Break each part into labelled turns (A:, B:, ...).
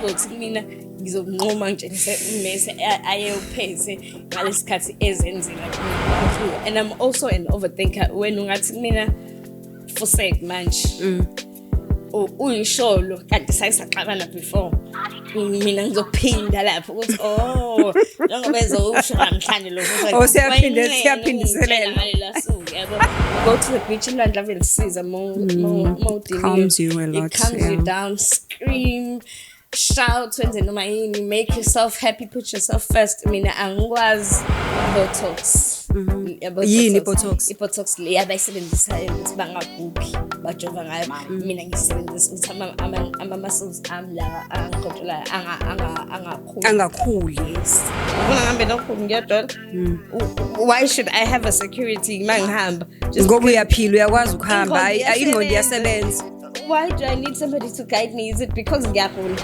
A: ukuthi mina ngizokunqoma nje mese ayepheze ngalesikhathi ezenzela kimi. And I'm also an overthinker when ungathi mina forsake manje uyisholo kanti sayisaxabana before mina ngizophinda lapho ukuthi njengoba ezowusho namhlanje lokho
B: siyaphindiselela
A: yabo go to the beach ilwandle ave lisiza
B: calms you a lot,
A: it calms you down, scream, shout, wenze noma yini, make yourself happy, put yourself first. Mina angikwazi Botox.
B: Yini Botox?
A: I-Botox le abayisebenzisayo ukuthi bangaguphi bajova ngayo. Mina ngisebenzisa ukuthi ama-muscles ami la angiqoqela
B: angakhuli.
A: Ngifuna ngihambe nokhulu ngiyadala. Why should I have a security mangihamba?
B: Ngoba uyaphila uyakwazi ukuhamba ingqondo iyasebenza.
A: Why do I need somebody to guide me? Is it because ngiyagula?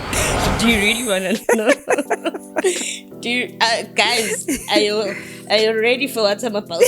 A: Do you really want to know? Do you guys, are you ready for what I'm about to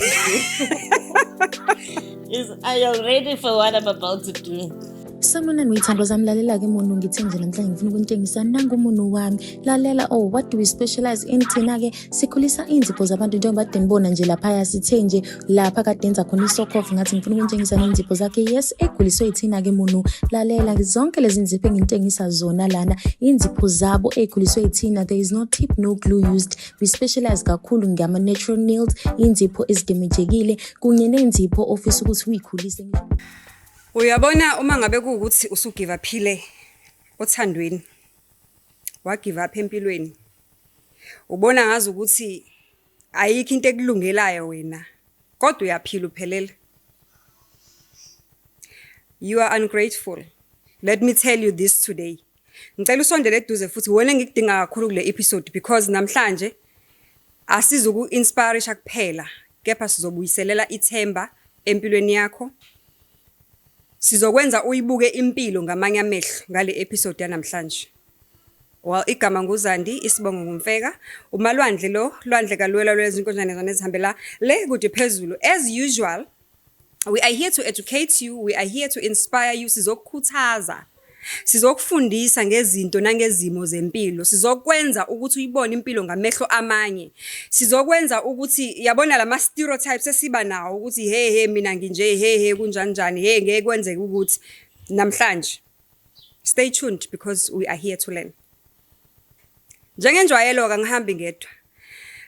A: do? Are you ready for what I'm about to do?
C: Sanibonani wethandwa zami, lalela ke mono ngithi nje namhlanje ngifuna ukunitshengisa nangu umuntu wami. Lalela, what do we specialize in? Thina ke sikhulisa inzipho zabantu njengoba denibona nje lapha sithe nje lapha kade enza khona isokof ngathi ngifuna ukunitshengisa nenzipho zakhe. Yes, ekhuliswe yithina ke mono. Lalela zonke lezi nzipho engintshengisa zona lana inzipho zabo ekhuliswe yithina. There is no tip, no glue used. We specialize kakhulu ngama natural nails, inzipho ezidemejekile kunye nenzipho ofisa ukuthi uyikhulise.
B: Uyabona uma ngabe kuukuthi usugive uphile othandweni wagive up empilweni ubona ngazi ukuthi ayikho into ekulungelayo wena kodwa uyaphila uphelele. You are ungrateful. Let me tell you this today. Ngicela usondele eduze futhi wena ngikudinga kakhulu kule episode because namhlanje asizuku inspire kuphela kepha sizobuyiselela ithemba empilweni yakho. Sizokwenza uyibuke impilo ngamanye amehlo ngale episode yanamhlanje. Well, igama nguZandi, isibongo ngumfeka. Umalwandle lwandle kalwela lwezinkonjane zona ezihambela le kude phezulu. As usual, we are here to educate you, we are here to inspire you, sizokukhuthaza. Sizokufundisa ngezinto nangezimo zempilo. Sizokwenza ukuthi uyibone impilo ngamehlo amanye. Sizokwenza ukuthi yabona lama stereotypes esiba nawo ukuthi hey mina nginje kunjanjani ngeke kwenzeke ukuthi namhlanje. Stay tuned because we are here to learn. Njengenjwayelo ka ngihambi ngedwa.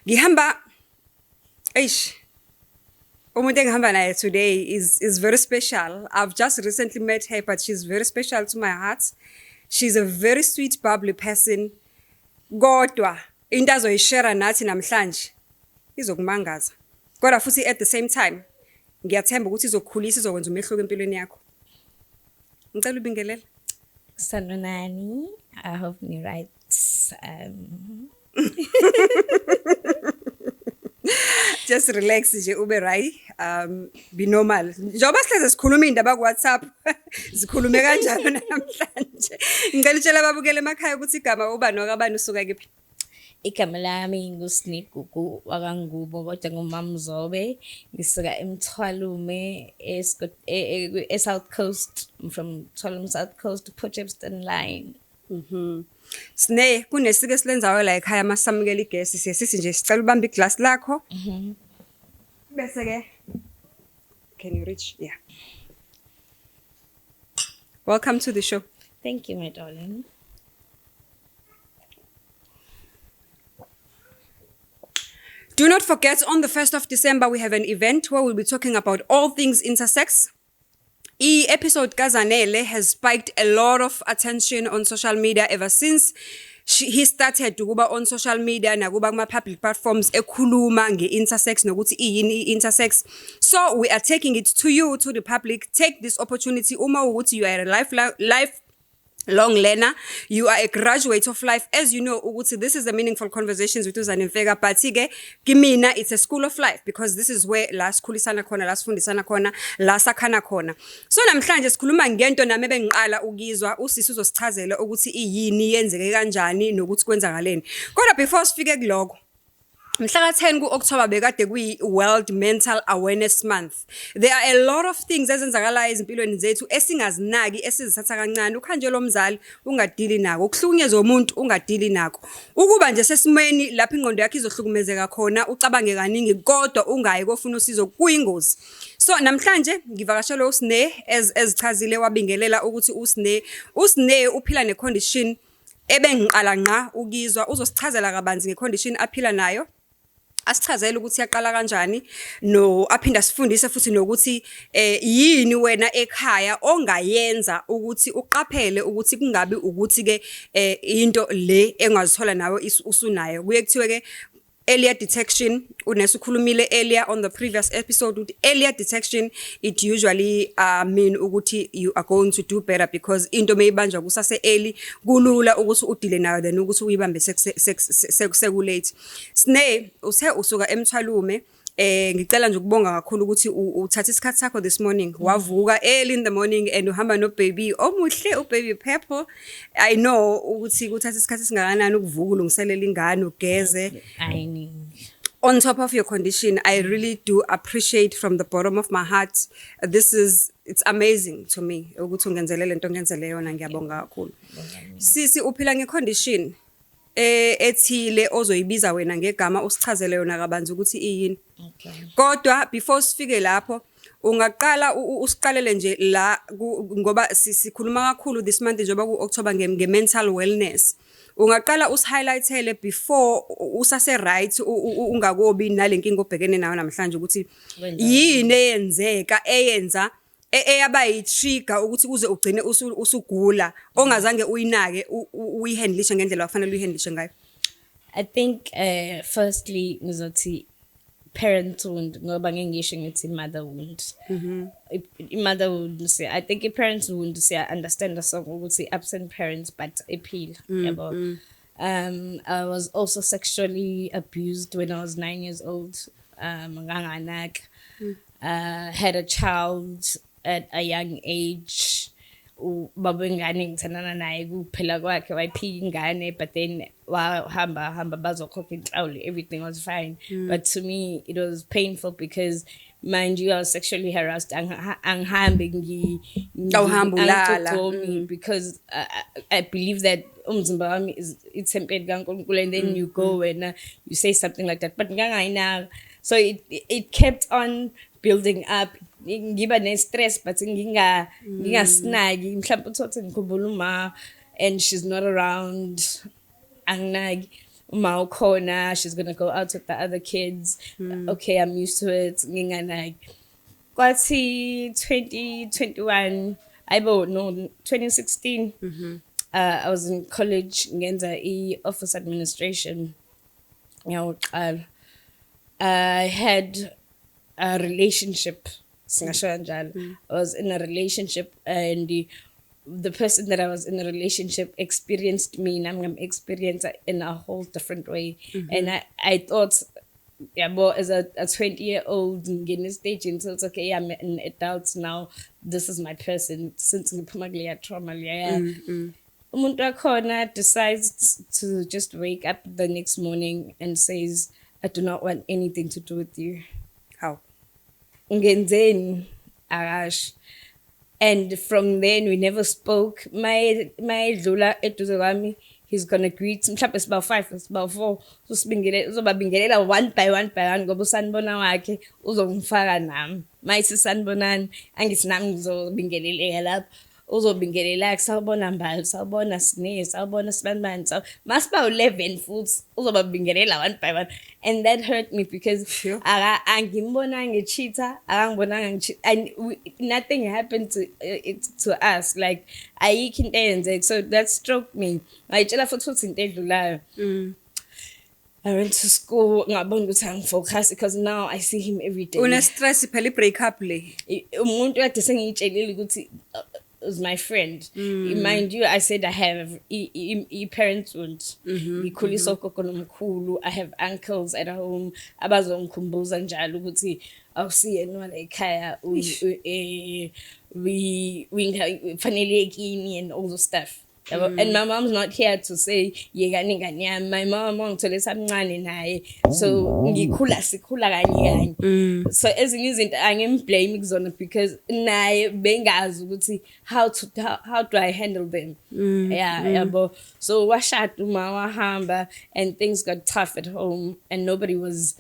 B: Ngihamba umuntu engihamba naye today is very special. I've just recently met her, but she's very special to my heart. She's a very sweet, bubbly person. Kodwa into azoyishare nathi namhlanje izokumangaza. Kodwa futhi at the same time ngiyathemba ukuthi izokukhulisa izokwenza umehluko empilweni yakho. Ngicela ubingelele.
A: Sanibonani. I hope ni right.
B: Just relax nje ube right, be normal. Njoba sihleze sikhuluma indaba ku WhatsApp sikhulume kanjalo namhlanje. Ngicela utshela ababukele emakhaya ukuthi igama ubani wakabani usuka kephi.
A: Igama lami nguSnegugu Ngubo kodwa ngumamzobe ngisuka eMthwalume South Coast. I'm from Thwalume South Coast, Potchefstroom line.
B: Sine kunesike esilenzayo la ekhaya masamukela igesi sithi nje sicela ubambe iglass lakho. Bese ke can you reach? Yeah. Welcome to the show.
A: Thank you, my darling.
B: Do not forget, on the 1st of December, we have an event where we'll be talking about all things intersex. Episode Kazanele has spiked a lot of attention on social media ever since he started to go on social media nakuba kuma public platforms ekhuluma nge-intersex nokuthi iyini intersex. So we are taking it to you, to the public. Take this opportunity. Uma ukuthi you are a lifelong learner, you are a graduate of life. As you know, ukuthi this is a meaningful conversations with Uzani Mfeka, but kimina it's a school of life because this is where la sikhulisana khona, la sifundisana khona, la sakhana khona. So namhlanje sikhuluma ngento nami bengiqala ukizwa usisi uzosichazela ukuthi iyini yenzeke kanjani nokuthi kwenzakaleni. Kodwa before sifike kuloko, Mhla ka-10 ku-October bekade kuyi-World Mental Awareness Month. There are a lot of things ezenzakalayo ezimpilweni zethu esingazinaki esizithatha kancane. Ukhanjelo omzali ungadili nako, ukuhlukunyezwa umuntu ungadili nako. Ukuba nje sesimweni lapho ingqondo yakhe izohlukumezeka khona, ucabange kaningi kodwa ungayi kofuna usizo kuyingozi. So namhlanje ngivakashele uSne ezichazile wabingelela ukuthi uSne uphila necondition ebengiqala nqa ukizwa, uzosichazela kabanzi ngecondition aphila nayo. Asichazele ukuthi yaqala kanjani no aphinda sifundise futhi nokuthi yini wena ekhaya ongayenza ukuthi uqaphele ukuthi kungabi ukuthi ke into le engazithola nawe usunayo. Kuye kuthiwe ke earlier detection, unesikhulumile earlier on the previous episode with earlier detection, it usually mean ukuthi you are going to do better because into meyibanjwa kusase early kulula ukuthi udile nayo than ukuthi uyibambe sekulate. Sne uthe usuka emthwalume ngicela nje ukubonga kakhulu ukuthi uthatha isikhathi sakho this morning, wavuka early in the morning and uhamba no baby omuhle ubaby Pepper. I know ukuthi kuthatha isikhathi singakanani ukuvuka ulungiselela ingane ugeze. On top of your condition, I really do appreciate from the bottom of my heart. It's amazing to me ukuthi ungenzelele into ngenzele yona, ngiyabonga kakhulu. Sisi uphila ngecondition ethile ozoyibiza wena ngegama usichazele yona kabanzi ukuthi iyini.
A: Okay.
B: Kodwa before sifike lapho ungaqala usiqalele nje la ngoba sikhuluma kakhulu this month njengoba ku-October nge-mental wellness. Ungaqala usihighlightele before usase right ungakobi nalenkinga obhekene nayo namhlanje ukuthi yini eyenza eyaba yi-trigger ukuthi uze ugcine usugula ongazange uyinake uyihandlishe ngendlela wafanele uyihandlishe ngayo.
A: I think firstly ngizothi parent wound ngoba ngengisho ngithi mother wound. Mother wound say I think a parent wound say I understand ukuthi absent parents but appeal. I was also sexually abused when I was 9 years old. Nganganak. Had a child at a young age. Baba ingane ngithandana naye kuphela kwakhe wayiphika ingane, but then wahamba bazokhokha inhlawulo, everything was fine. But to me it was painful because mind you I was sexually harassed angihambe because I believe that umzimba wami is ithempeli kaNkulunkulu, and then you go and you say something like that, but ngangayina. So it kept on building up. Ngiba ne-stress but ngingasinaki mhlawumbe uthothe ngikhumbula uma and she's not around, anginaki uma ukhona she's gonna go out with the other kids. Okay, I'm used to it, nginganaki. Kwathi 2021 no 2016 I was in college ngenza office administration ngiyaqala. I had a relationship. I was in a relationship and the person that I was in a relationship experienced me and I'm going to experience it in a whole different way. And I thought, as a 20-year-old in this stage until it's okay, I'm an adult now, this is my person. Since ngiphumakuleya trauma umuntu wakhona decides to just wake up the next morning and says, I do not want anything to do with you.
B: How?
A: Ngenzeni akash. And from then we never spoke. My dlula eduze kwami, he's gonna greet mhlawumbe siba 5 siba 4 uzobabingelela one by one ngoba usanibona wakhe uzongifaka nami. Mayithi sanibonani angithi nami ngizobingeleleka lapho. Uzobingelela sawubona Mbali, sawubona Sne, sawubona Sibanibani, masiba 11 futhi uzobabingelela one by one, and that hurt me because angimbona ngecheater, akangibonanga ngecheater, and nothing happened to us, like ayikho into eyenzeka. So that struck me. Ngayitshela futhi into edlulayo. I went to school ngabona ukuthi angifocus because now I see him every day.
B: Una stress phela break up le.
A: Umuntu kade sengiyitshelile ukuthi was my friend. Mind you, I said I have parents wound. Ngikhuliswa ugogo nomkhulu. I have uncles at home abazongikhumbuza njalo ukuthi awusiyena la ekhaya we fanelekini and all the stuff. And my mom's not here to say yekani ngani yami. My mom ongithole samncane naye, so sikhula kanye. So ezinye izinto angimblame kuzona because naye bengazi ukuthi how do I handle them. Yabo. So washada uma wahamba and things got tough at home and nobody was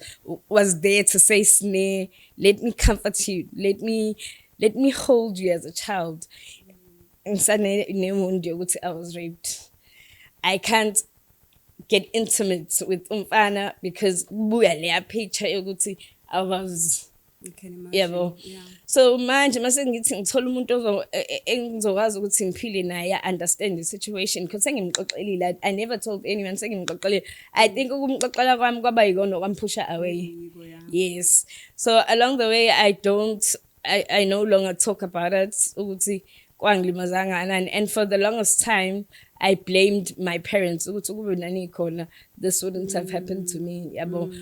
A: there to say Sne, let me comfort you, let me hold you as a child. And suddenly I was raped. I can't get intimate with umfana because buya leya picture yokuthi I was yabo. So manje mase ngithi ngithola umuntu engizokwazi ukuthi ngiphile naye understand the situation because sengimxoxelile. I never told anyone sengimxoxelile. I think ukumxoxela kwami kwaba yikona kwamphusha away. Yes. So along the way I no longer talk about it ukuthi kwanglimazanga, and for the longest time I blamed my parents ukuthi kube nani khona this wouldn't have happened to me yabo.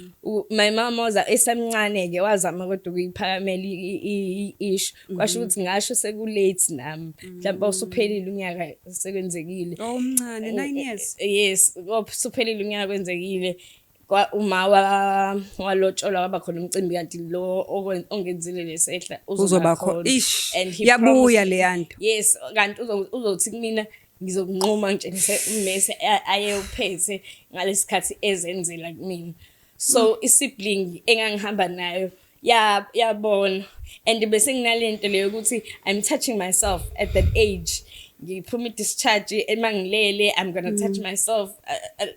A: My mom was esemncane ke wazama kodwa ukuyiphakamela issue kwasho ukuthi ngasho sekulate nami mhlawumbe usuphelile unyaka sekwenzekile
B: omncane 9 years.
A: Yes, usuphelile unyaka kwenzekile uma walotsholwa waba khona umcimbi kanti lo ongenzile lesehla
B: uzoba khona yabuya le yanto.
A: Yes, kanti uzothi kumina ngizokunqoma ngitshengise ummese ayephethe ngalesikhathi ezenzela kumina. So isibling engangihamba nayo yabona and bese nginalento leyo ukuthi I'm touching myself at that age. Ngiphuma discharge emangilele I'm going to touch myself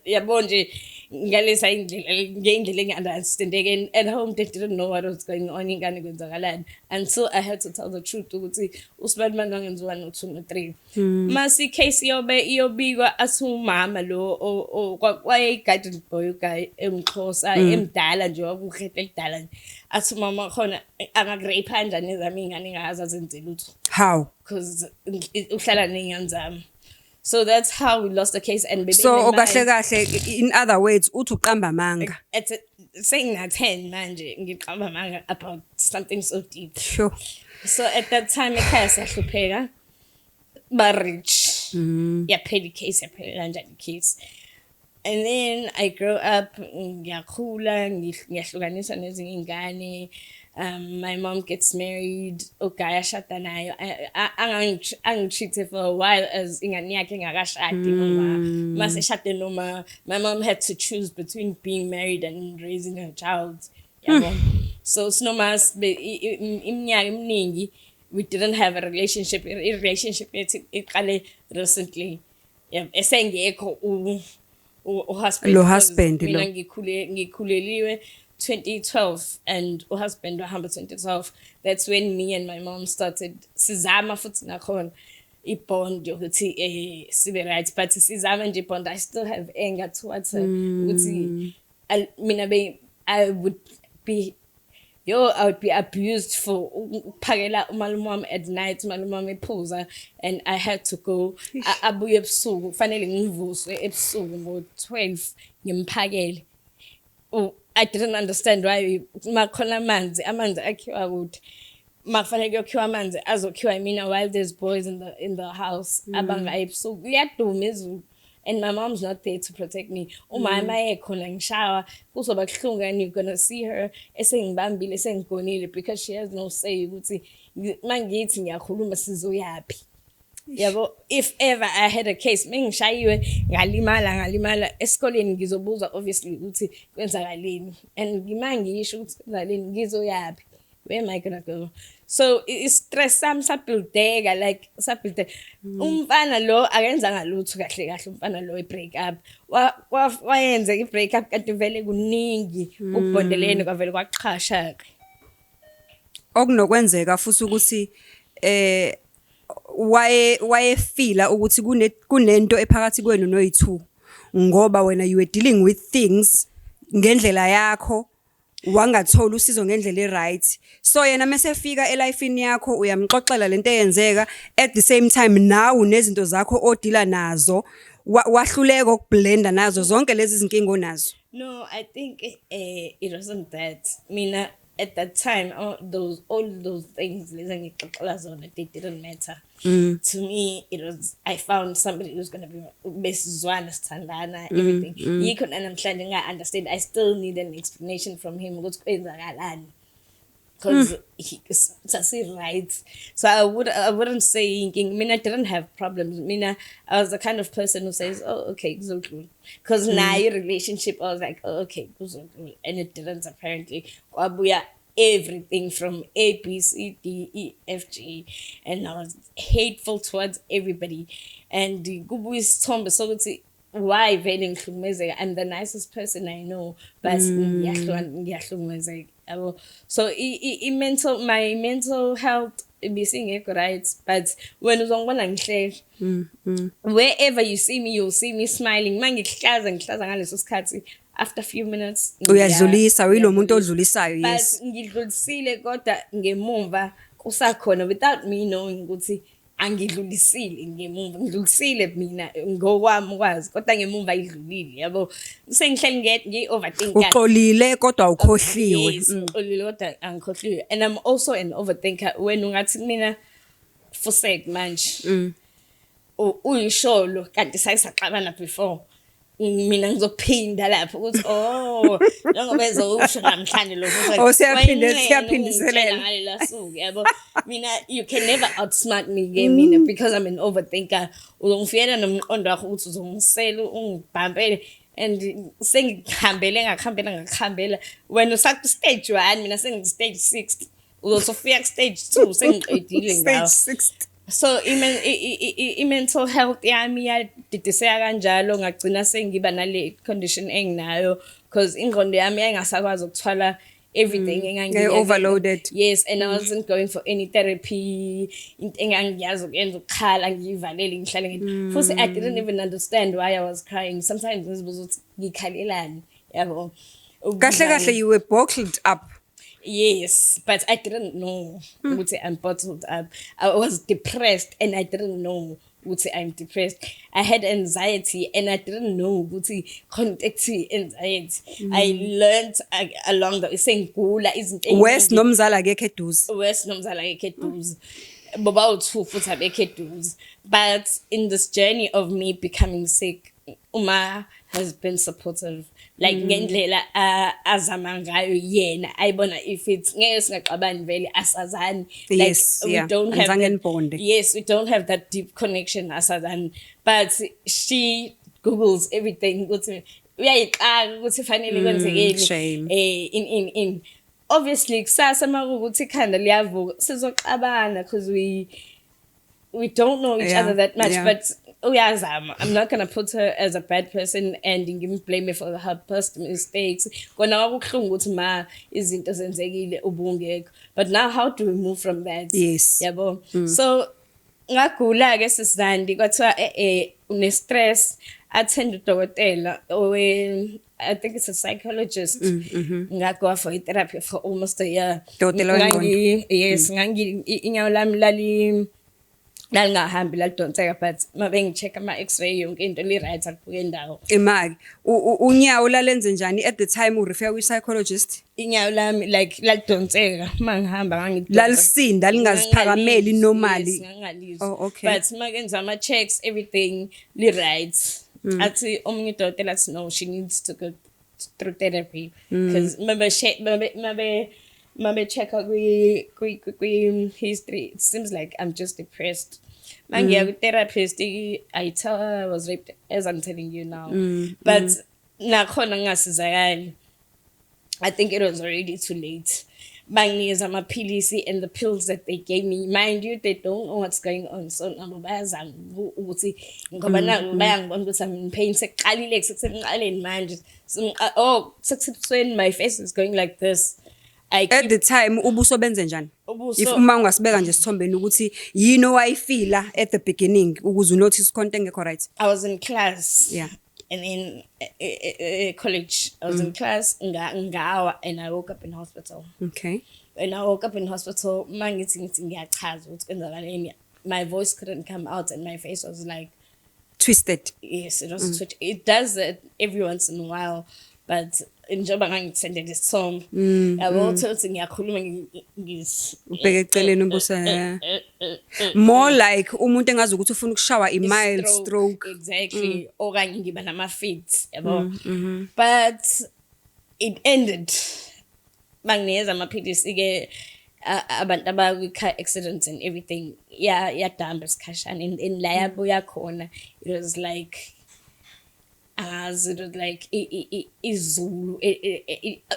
A: yabo nje ngalesa indlela engi-understandeke at home they didn't know what was going on ingane kwenzakalani until I had to tell the truth ukuthi usibani manje wangenziwa no 2 no 3 masi case iyobikwa asumama lo kwaye guided boy guy emXhosa emdala nje wabukhete lidala asumama khona angakurape kanjani ezami ingane engazazenzela utho
B: how
A: because uhlala nengane zami. So that's how we lost the case and baby.
B: So kahle in other words uthi uqamba manga.
A: It's saying that 10 manje ngiqamba manga about something so deep.
B: Sure.
A: So at that time ekhaya sahlupheka ba rich. Yaphela case yaphela kanjani case. And then I grow up ngiyakhula ngiyahlukanisa nezinye ingane. My mom gets married. Okay, ashada nayo. Angitreated for a while as ingane yakhe engakashadi noma mase shade noma. My mom had to choose between being married and raising her child. So snomas iminyaka eminingi we didn't have a relationship. Relationship iqale recently. Esengekho
B: husband
A: mina ngikhuleliwe 2012 and husband wahamba 2012. That's when me and my mom started sizama futhi nakhona ibond yokuthi sibe right but sizama nje bond. I still have anger towards her ukuthi I would be abused for ukuphakela umalume wami at night umalume wami ephuza and I had to go abuye ebusuku kufanele ngivuswe ebusuku ngo-12 ngimphakele. I didn't understand why makhona amanzi akhiwa kude makufanele kuyokhiwa amanzi azokhiwa mina while there's boys in the house abanga ebusuku kuyaduma izulu and my mom's not there to protect me. Umama ekhona ngishawa kuzoba kuhlungu and you're gonna see her esengibambile esengigonile because she has no say ukuthi mangithi ngiyakhuluma sizoyapi. Yabo, if ever I had a case mengishayiwe ngalimala esikoleni ngizobuza obviously ukuthi kwenzakaleni and ngimangisho ukuthi kwenzakaleni ngizoyapi, where am I gonna go? So stress sami sabuildeka like sabuildeka. Umfana lo akenza ngalutho kahle umfana lo break up wayenza I break up kanti vele kuningi ukubondelene kwavele kwaqhasha ke
B: okunokwenzeka futhi ukuthi wayefila ukuthi kunento ephakathi kwenu noyi2 ngoba wena you were dealing with things ngendlela yakho wangathola usizo ngendlela eright. So yena mesefika elifeini yakho uyamxoxela lento eyenzeka at the same time now nezinto zakho odila nazo wahluleka ukublenda nazo zonke lezi zinkingo nazo.
A: No, I think it wasn't that. Mina at that time, all those things, they didn't matter. To me, it was, I found somebody who's gonna be besizwana, sithandana, everything. Yikho namhlanje I understand. I still need an explanation from him. What's kwenzakalani? Because he's right. So I wouldn't say I mean, I didn't have problems. I mean, I was the kind of person who says, "Oh, okay, because now your relationship," I was like, "Oh, okay, and it didn't apparently. Kwabuya everything from A, B, C, D, E, F, G, and I was hateful towards everybody. And the Gubu is Tomba, so it's why very ngihlukumezeka. I'm the nicest person I know, but ngiyahlukumezeka. So my mental health being right, but when wherever you see me, you'll see me smiling. After a few minutes
B: uyadlulisa uyilo muntu odlulisayo. Yes,
A: but ngidlulisile kodwa ngemuva kusakhona without me knowing ukuthi angidlulisile ngemuva ngidlulisile mina ngokwami kwazi kodwa ngemuva idlulile yabo sengihleli ngi-overthink
B: uxolile kodwa awukhohliwe.
A: Uxolile kodwa angikhohliwe. And I'm also an overthinker. When ungathi mina forsake manje uyisholo kanti sayisaxabana before mina ngizophinda lapho ukuthi njengoba ezosho namhlanje lokho
B: siyaphindiselela
A: ngalela suku yabo. Mina you can never outsmart me mina because I'm an overthinker. Uzongifiyela nomqondo wakho ukuthi uzongisela ungibhampele and ngakuhambela when usaku stage 1 mina sengi stage 6 uzofika stage 2 sengiqedile ngawo.
B: Stage 6.
A: So mental health yami yadidiseka kanjalo ngagcina sengiba nale condition enginayo because ingqondo yami ayingasakwazi ukuthwala everything
B: overloaded.
A: Yes, and I wasn't going for any therapy. Engangiyazi ukuyenza ukukhala ngivalele ngihlale futhi I didn't even understand why I was crying. Sometimes ngizibuza ukuthi ngikhalelani yabo.
B: Kahle you were bottled up.
A: Yes, but I didn't know what I'm bottled up. I was depressed and I didn't know what I'm depressed. I had anxiety and I didn't know what contact anxiety. I learned along the saying gula isn't
B: West nomzala akekho eduze.
A: West nomzala akekho eduze. Baba uthu futhi abekho eduze. But in this journey of me becoming sick, Uma has been supportive. Like ngendlela azama ngayo yena ayibona if it's ngeke singaxabani vele asazani. Like
B: yes,
A: we don't have
B: that,
A: yes, we don't have that deep connection asazani, but she googles everything ukuthi uyayiqala ukuthi fanele kwenzekeni in obviously kusasa makuthi ikhanda liyavuka sizoxabana because we don't know each other that much, but I'm not gonna put her as a bad person and blame her for her past mistakes. But now how do we move from that?
B: Yes.
A: So ngagula ke sisandi kwathiwa une-stress attend udokotela I think it's a psychologist. Ngago for therapy for almost a year. Yes, inyawo lami lalingahambile ladonseka but mabengicheck ama x-ray yonke into li-right akubuke ndawo.
B: Imaki unyawo lalenze njani at the time urefer kwi-psychologist?
A: Inyawo lami like ladonseka mangihamba
B: lalisinda lingaziphakameli normally.
A: Oh, okay. But makenza ama-checks everything li-right. Athi omunye udokotela athi no, she needs to go through therapy because Mama check out history. It seems like I'm just depressed. Therapist, I tell her I was raped, as I'm telling you now. But I think it was already too late. My pills and the pills that they gave me, mind you, they don't know what's going on. So I'm in pain. My face is going like this.
B: At the time ubuso benze njani if uma ungasibeka nje sithombeni ukuthi yini owayifila at the beginning ukuze notice content ngekho right?
A: I was in class, and in college I was in class ngawa and I woke up in hospital.
B: Okay.
A: When I woke up in hospital mangithi ngiyachaza ukuthi kwenzakaleni, my voice couldn't come out and my face was like
B: twisted.
A: Yes, it was twitch. It does it every once in a while. but njengoba ngangithendele isithombe yabo uthi ngiyakhuluma
B: ubheke eceleni ubusa more like umuntu engazi ukuthi ufuna ukushawa i-mild stroke.
A: Exactly. Okanye ngiba nama-fits yabo. But it ended mangiyeza amaphilisi-ke abantu abakwi-car accidents and everything yadamba isikhashana and la yabuya khona it was like izulu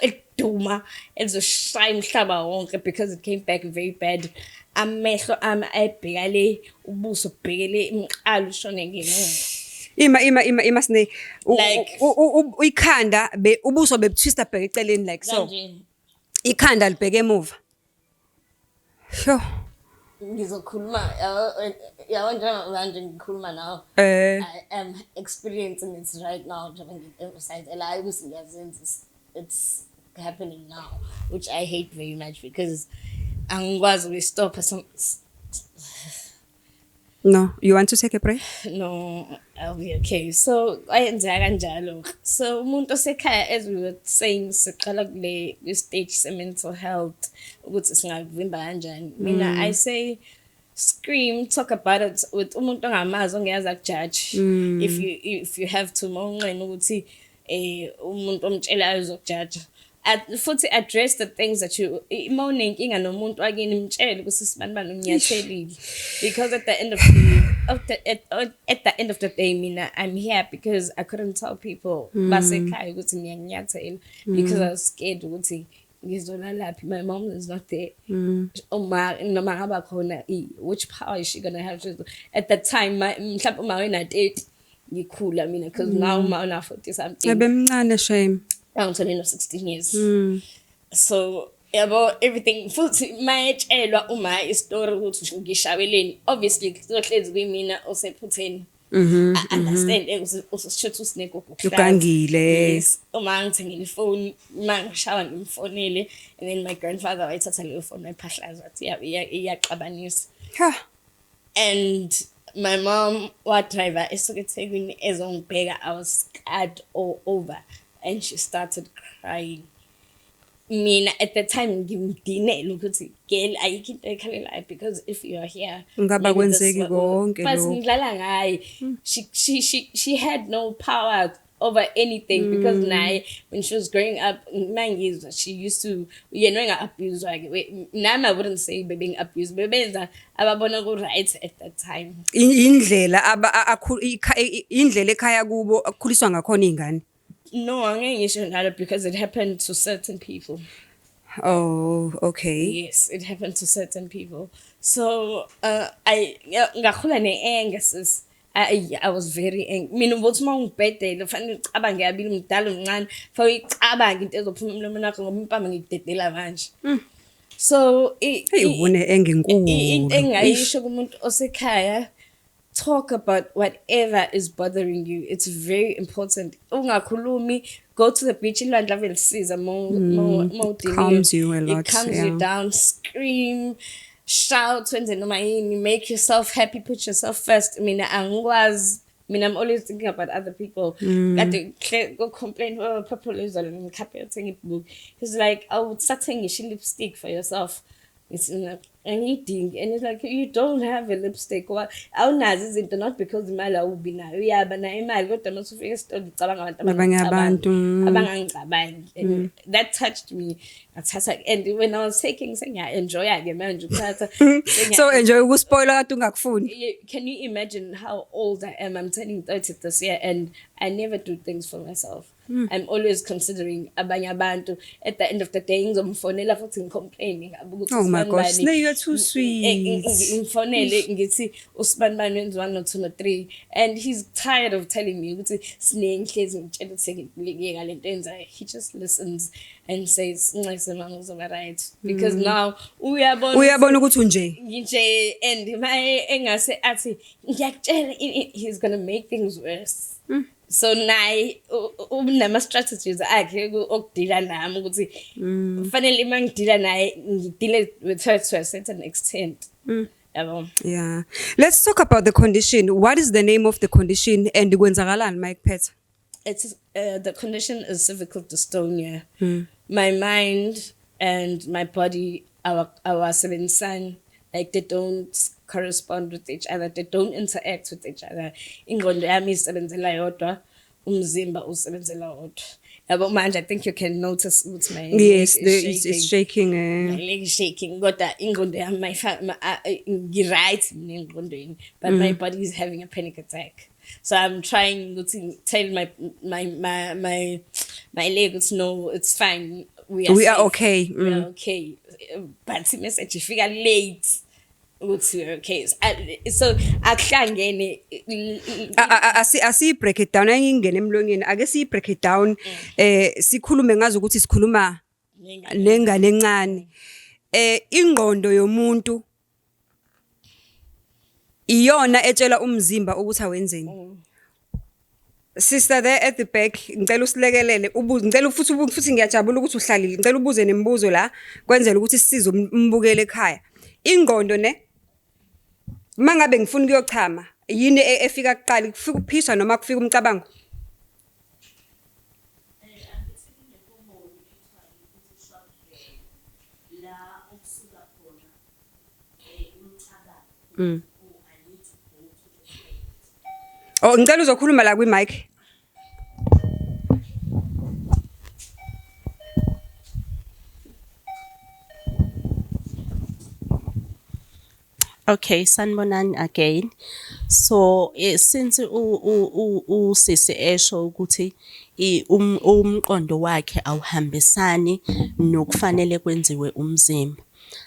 A: eduma elizoshaya umhlaba wonke because it came back very bad. Amehlo ami ayebhekale ubuso bhekele imqalo ushone ngemuva.
B: Ima Sne. Ikhanda ubuso bebutwista bheke eceleni like so. Ikhanda libheke emuva. Sho.
A: Ngizokhuluma yawo njengamanje ngikhuluma nawe. I am experiencing it right now njengoba ngi-emphasize la ukuthi ngiyazenza it's happening now, which I hate very much because angikwazi ukustopha some.
B: No, you want to take a break?
A: No, I'll be okay. So ayenzeka kanjalo. So umuntu osekhaya, as we were saying, siqala kule stage se-mental health ukuthi singavimba kanjani. Mina I say scream, talk about it with umuntu ongamazi ongeyazi akujudge. If you have to monqena ukuthi umuntu omtshelayo uzokujudge. Futhi address the things that you inkinga nomuntu akini mtshele ukuthi sibanibani unyathelile, because at the end of the day mina I'm here because I couldn't tell people basekhaya ukuthi ngiyanyathela because I was scared ukuthi ngizolalaphi. My mom is not there. Noma ngaba khona which power is she gonna have? At that time mhlawumbe uma wena 30 ngikhula mina because now uma una 40 something
B: ebemncane shame.
A: I'm telling you 16 years. So about everything futhi mayetshelwa uma istory ukuthi ngishaweleni obviously kuzohlezi kwimina osephutheni. I understand usisho Snegugu
B: ugangile.
A: Yes, uma ngithengile ifone mangishawa ngimfonele and then my grandfather wayithatha leyo phone wayiphahlaza athi iyaxabanisa. And my mom driver esuke eThekwini ezongibheka. I was scared all over. And she started crying. Mina at the time ngimdinela ukuthi girl ayikho into ekhalelayo because if you are here
B: ngaba kwenzeki konke
A: lo. But ngidlala ngaye. She had no power over anything because naye when she was growing up mangizwa she used to abuse nami I wouldn't say being abused bebenza ababona ku right at that time.
B: Indlela indlela ekhaya kubo akukhuliswa ngakhona ingane.
A: No, angeke ngisho njalo because it happened to certain people.
B: Oh, okay.
A: Yes, it happened to certain people. So ngakhula ne-anger sis. I was very angry. Mina ubuthi mangibhedela fanele ucabange yabili umdala umncane fanele ucabange into ezophuma emlomeni wakho ngoba impama ngidedela manje. So
B: ubone engenkulu.
A: Into engayisho kumuntu osekhaya, talk about whatever is bothering you. It's very important. Ungakhulumi, go to the beach.
B: Calms you a lot.
A: It calms you down. Scream, shout, make yourself happy. Put yourself first. I'm always thinking about other people. Go complain. Oh, people is on book. It's like I would start saying lipstick for yourself. It's anything, and it's like you don't have a lipstick. Well, not because imali will be now. Yeah, but imali kodwa masufika store and that touched me. And when I was taking saying I enjoy
B: so enjoy spoiler ungakufuni.
A: Can you imagine how old I am? I'm turning 30 this year and I never do things for myself. I'm always considering abanye abantu. At the end of the day ngizomfonela futhi ngicomplaining.
B: Oh my gosh, you're too sweet.
A: Ngimfonele ngithi usibanibani wenza 1 or 2 or 3 and he's tired of telling me ukuthi sinenhlezi ngitshela ukuthi ngiyeka lento enzayo. He just listens and says right because now
B: uyabona ukuthi
A: nje and my engase athi ngiyakutshela he's going to make things worse. So naye unama strategies akhe okudila nami ukuthi kufanele mangidila naye ngidile with her to a certain extent.
B: Yeah, let's talk about the condition. What is the name of the condition and kwenzakalani Mike Pet?
A: it's the condition is cervical dystonia. My mind and my body, our seven son, like they don't correspond with each other. They don't interact with each other. Ingqondo yami isebenzela yodwa, umzimba usebenzela wodwa. Yabo manje, I think you can notice ukuthi my
B: Yes,
A: leg is
B: it's
A: shaking.
B: shaking.
A: My leg is shaking. Kodwa ingqondo yami ngi-right nengqondweni, but my body is having a panic attack. So I'm trying to tell my leg, it's no, it's fine. We are safe.
B: Okay.
A: We are okay. But the message ifika late. Ukuthi we're okay. So akuhlangene
B: Asi break it down ayingene emlonyeni ake si break it down sikhulume ngazo ukuthi sikhuluma nengane encane ingqondo yomuntu iyona etshela umzimba ukuthi awenzeni. Sister there at the back ngicela usilekelele ngicela futhi ngiyajabula ukuthi uhlalile ngicela ubuze nemibuzo la kwenzela ukuthi sisize umbukele ekhaya ingqondo ne mangabe ngifuna ukuyochama yini efika kuqala kufika uphisha noma kufika umcabango Oh ngicela uzokhuluma la kwi mic.
D: Okay, sanibonani again. So since usisi esho ukuthi umqondo wakhe awuhambisani nokufanele kwenziwe umzimba.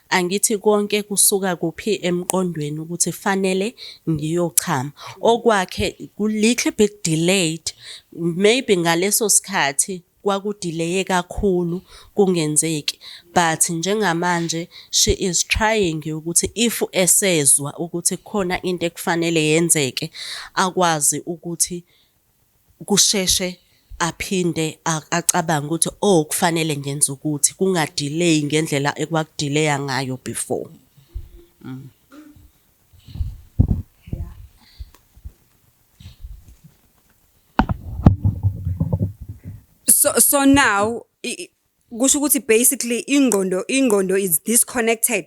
D: Angithi konke kusuka kuphi emqondweni ukuthi fanele ngiyochama. Okwakhe ku little bit delayed, maybe ngaleso sikhathi kwakudelay kakhulu kungenzeki, but njengamanje she is trying ukuthi if esezwa ukuthi khona into ekufanele yenzeke akwazi ukuthi kusheshe aphinde acabanga ukuthi kufanele ngenze ukuthi kungadelay ngendlela ekwakudelaya ngayo before.
B: So now kusho ukuthi basically ingqondo is disconnected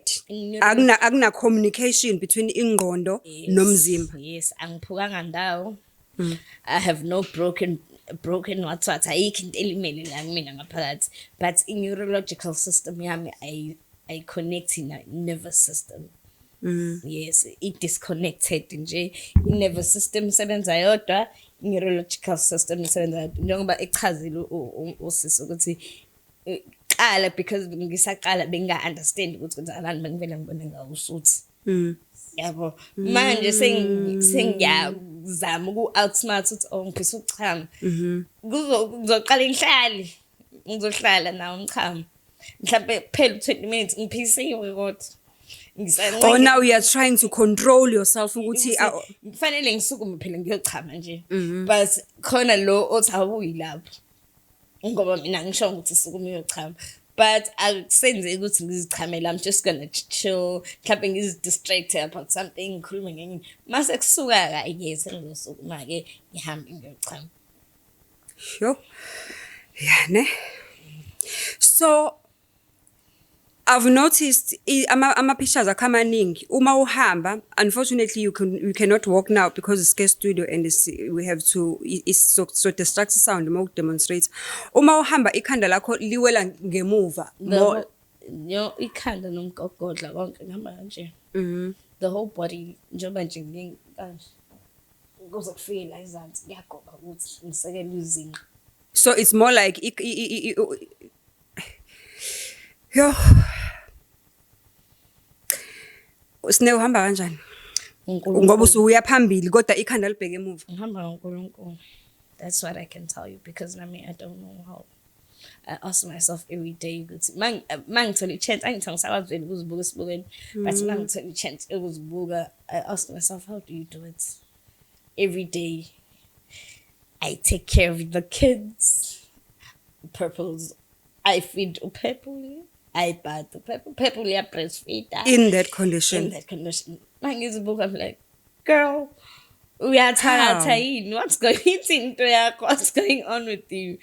B: akuna communication between ingqondo nomzimba.
A: Yes, angiphukanga ndawo. I have no broken what's ayikho into elimele la kumina ngaphakathi, but in neurological system yami I connect in a nervous system. Yes, it disconnected nje. I-nervous system isebenza yodwa, neurological system isebenza njengoba echazile usisi ukuthi qala because ngisaqala benga understand ukuthi kwenzakalani bengivela ngibone ngawusuthi. Yabo manje sengiyazama uku-outsmart ukuthi ngifisa ukuchama. Kuzoqala ngizohlala nawo ngichama. Mhlawumbe kuphela 20 minutes ngiphisiwe kodwa.
B: Oh, now you are trying to control yourself ukuthi
A: kufanele ngisukume phela ngiyochama nje. But khona lo othi awuyilapho. Ngoba mina ngisho ukuthi sisukume uyochama. But akusenzeki ukuthi ngizichamela, I'm just gonna chill, mhlawumbe ngizidistracted about something, ngikhulume ngenye. Mase kusuka ke sengizosukuma ke ngihambe ngiyochama.
B: Sure. Yeah, ne? So I've noticed ama pictures are amaningi uma uhamba. Unfortunately you cannot walk now because it's K studio and we have to it's so distracting sound uma demonstrate uma uhamba ikhanda lakho liwela ngemuva
A: ikhanda nomgogodla konke ngihamba kanje. The whole body njengoba nje ngikanje kuzokufika izansi kuyagoba ukuthi ngisekele izinqa.
B: So it's more like yo Sine uhamba kanjani? Ngoba usuya phambili kodwa ikhanda libheke emuva.
A: Ngihamba ngoNkulunkulu. That's what I can tell you because I don't know how. I ask myself every day ukuthi mangithola ichance angithi ngisakwazi ukuzibuka esibukweni, but mangithola ichance ukuzibuka, I ask myself how do you do it? Every day I take care of the kids. Purples, I feed Purple. I bathe the Purple. Purple, I breastfeed.
B: In that condition.
A: I'm like, girl, Uyathakatha yini? What's going into yakho? What's going on with you?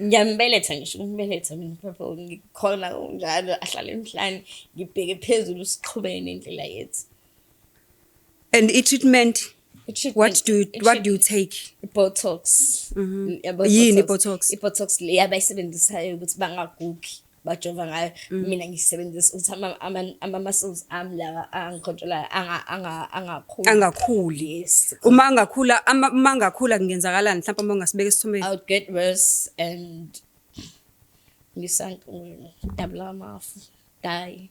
A: Ngiyambeletha ngisho umbeletha mina Purple ngikhona kunjalo ahlala emhlanje ngibheke phezulu siqhubeke nendlela yethu.
B: And treatment, what do you take?
A: Botox.
B: Yini Botox?
A: Botox le abayisebenzisayo ukuthi bangagugi bajova ngayo mina ngisebenzisa ukuthi ama muscles ami la angicontrola
B: Angakhuli.
A: Yes.
B: Uma angakhula kungenzakalani mhlawumbe uma ungasibeka isithombe?
A: I would get worse and double amafu die.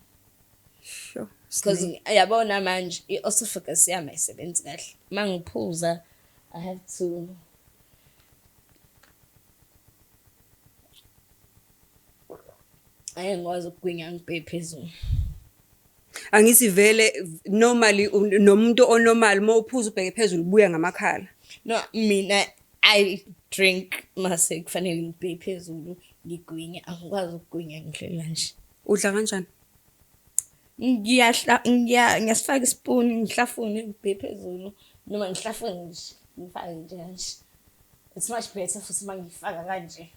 B: Sure.
A: Because yabona manje i-esophagus yami ayisebenzi kahle. Mangiphuza I have to ayengikwazi ukugwinya ngibheke phezulu.
B: Angithi vele normally nomuntu onormal mawuphuza ubheke phezulu ubuya ngamakhala.
A: No, mina I drink mase kufanele ngibheke phezulu ngigwinya angikwazi ukugwinya ngihlela nje.
B: Udla kanjani?
A: Ngiyasifaka ispoon ngihlafune ngibheke phezulu noma ngihlafune nje ngifake nje kanje. It's much better futhi mangifaka kanje.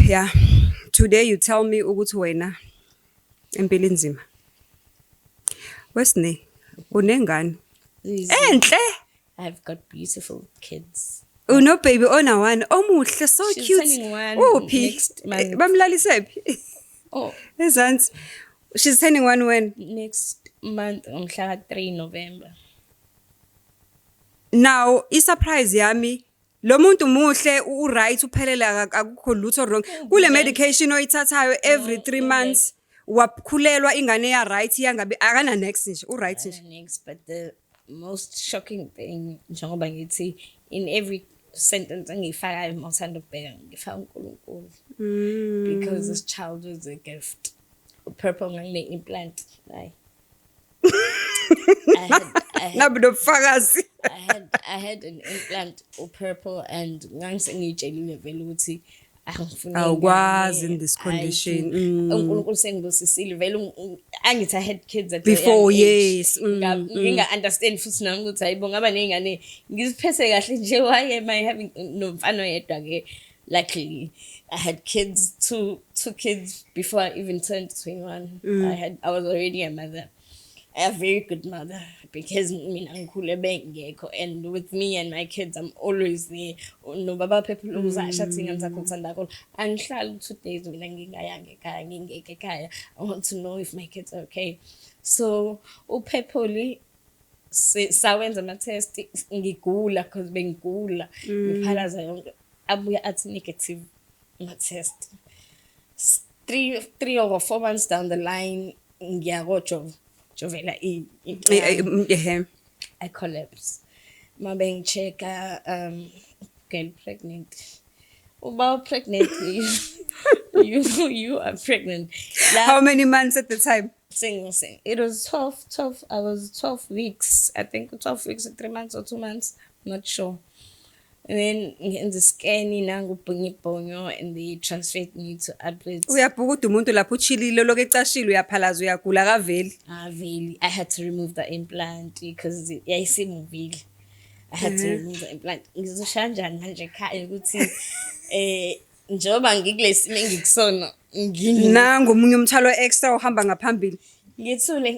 B: Yeah. Today you tell me ukuthi wena empilo nzima. Wesne unengane? Enhle.
A: I've got beautiful kids.
B: Uno baby ona one omuhle so
A: She's
B: cute.
A: turning one
B: Uphi?
A: next month.
B: Bamlalisephi?
A: Oh,
B: Ezansi. She's turning one when?
A: next month ngomhla 3 November.
B: Now, surprise yami. Lo muntu muhle right uphelela akukho lutho wrong. Kule medication oyithathayo every 3 months wakhulelwa ingane ya right yangabe akana next nje right nje.
A: Next, but the most shocking thing njengoba ngithi in every sentence engifakayo ngithanda ukubheka ngifaka uNkulunkulu. Because this child was a gift. Purple ngane implant like I had an implant Purple and ngangisengitshelile vele ukuthi angifuni
B: awukwazi in this condition.
A: uNkulunkulu sengibusisile vele angithi I had kids at
B: Before,
A: the young age.
B: yes.
A: Nginga understand futhi nami ukuthi hayibo ngaba nengane ngiziphethe kahle nje why am I having nomfana yedwa ke. Luckily I had kids, two kids before I even turned 21. I was already a mother. A very good mother because mina ngikhule bengekho and with me and my kids I'm always there. No baba people uzasha thinga ngizakuthanda kakhulu. Angihlali 2 days mina ngingayanga ekhaya ngingeke ekhaya. I want to know if my kids are okay. So uPepoli sawenza ama test ngigula because bengigula ngiphalaza yonke abuya athi negative ama test. 3 or 4 months down the line ngiyakojova jovela I collapse. Mabe ngichecka girl pregnant. Uba pregnant you are pregnant.
B: How many months at the time?
A: Sing. It was 12. I was 12 weeks. I think 12 weeks, 3 months or 2 months. Not sure. And then in the scanning nangu and they transferred me to Adelaide.
B: Uyabhukuda umuntu lapho uchilile lokho ecashile uyaphalaza uyagula kaveli.
A: Veli. I had to remove the implant because yayisemuvile. I had to remove the implant. Ngizosha njani manje ekhaya ukuthi njoba ngikulesimo engikusona
B: nangu umunye umthalo extra uhamba ngaphambili.
A: Ngithule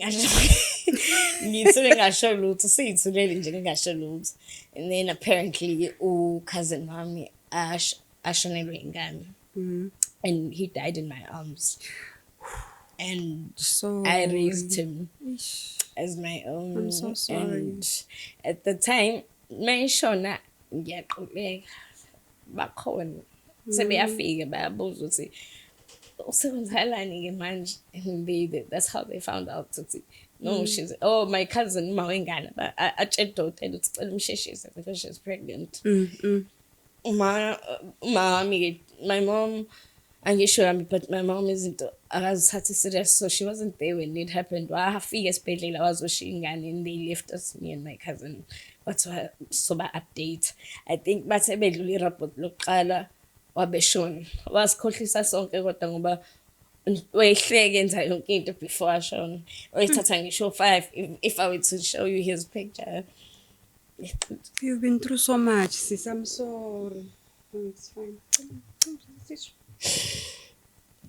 A: ngasho lutho seyithulele nje ngingasho lutho. And then apparently cousin wami ashonelwe ingane. And he died in my arms. And so I raised him as my own.
B: I'm so sorry.
A: And at the time mayishona ngiyaqhubeka bakhona sebeyafika bayabuza ukuthi usebenzelani ke manje and that's how they found out ukuthi no she's my cousin mawengane but atshela udokotela ukuthi cela umsheshise because she's pregnant. My mom angisho but my mom isn't akazithatha serious so she wasn't there when it happened. Wafika esibhedlela wazoshiya ingane and they left us, me and my cousin. What's so ba update. I think bathe bedlula ireport lokuqala wabeshona. Wasikhohlisa sonke kodwa ngoba wehleke enza yonke into before ashona oyithatha ngisho 5 if I were to show you his picture.
B: You've been through so much, sis. I'm sorry. No, it's fine.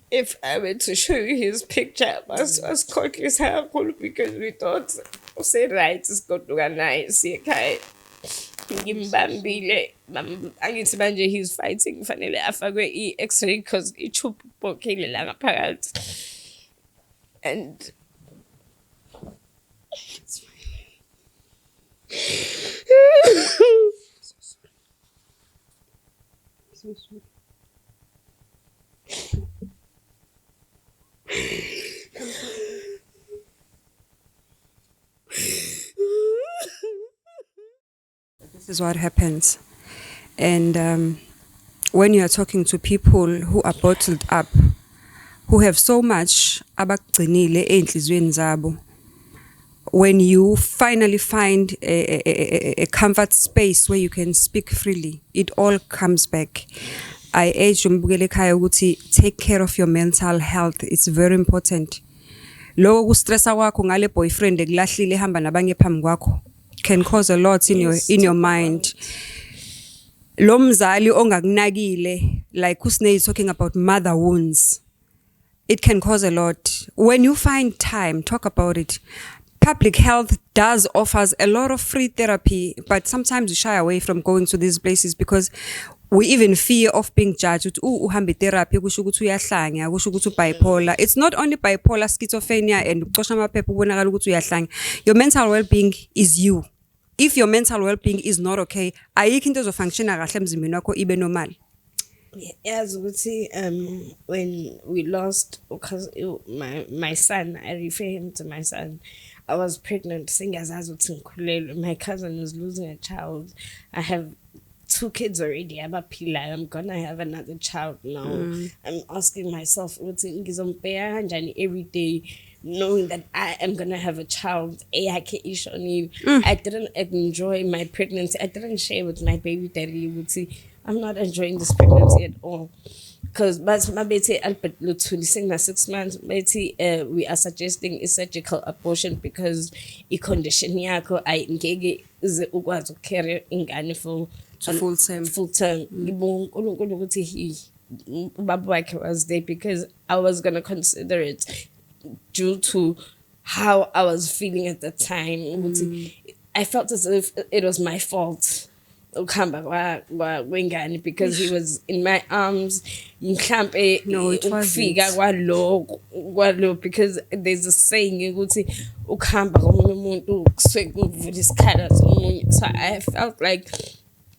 A: If I were to show you his picture, was happy because we thought, say right, it's got to be nice, okay. Ngimbambile, angithi manje he's fighting fanele afakwe i-x-ray because ichuphu bokile la ngaphakathi. And
B: So sorry. This is what happens. And when you are talking to people who are bottled up, who have so much abakugcinile enhlizweni zabo, when you finally find a comfort space where you can speak freely, it all comes back. I urge umbukele ekhaya ukuthi take care of your mental health. It's very important. Lo kustressa kwakho ngale boyfriend ekulahlile ehamba nabanye phambi kwakho can cause a lot in your mind. Lo mzali ongakunakile, like Kusne is talking about mother wounds. It can cause a lot. When you find time, talk about it. Public health does offers a lot of free therapy, but sometimes we shy away from going to these places because we even fear of being judged. Uhambe therapy kusho ukuthi uyahlanya, kusho ukuthi bipolar. It's not only bipolar, schizophrenia and uqosha amaphepha ubonakala ukuthi uyahlanya. Your mental well-being is you. If your mental well-being is not okay, ayikho into ezofunctiona kahle emzimbeni wakho ibe normal.
A: As we see, when we lost, because my son, I refer him to my son. I was pregnant. My cousin was losing a child. I have 2 kids already. I'm gonna have another child now. I'm asking myself, every day, knowing that I am gonna have a child. I didn't enjoy my pregnancy. I didn't share with my baby daddy. I'm not enjoying this pregnancy at all. Because my baby Albert 26 months, we are suggesting a surgical abortion because the condition yako I ngeke is ukwazi carry ingane for
B: full term.
A: Ngibonga ukuthi ubaba wakhe was there because I was gonna consider it due to how I was feeling at the time. I felt as if it was my fault. Because he was in my arms.
B: No, it
A: wasn't. Because there's a saying, so I felt like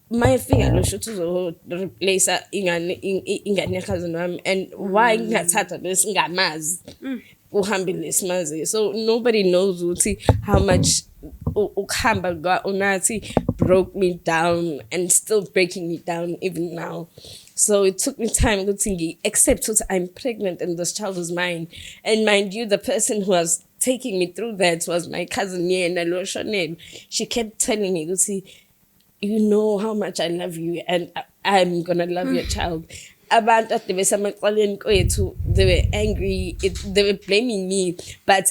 A: my finger should replace ingane cousin and why ngathatha this ngamazi uhambile lesimazi. So nobody knows how much ukuhamba unathi broke me down and still breaking me down even now. So it took me time to accept that I'm pregnant and this child is mine. And mind you, the person who was taking me through that was my cousin Nalo Chanel. She kept telling me, you know how much I love you and I'm gonna love your child. About that, they were angry, they were blaming me, but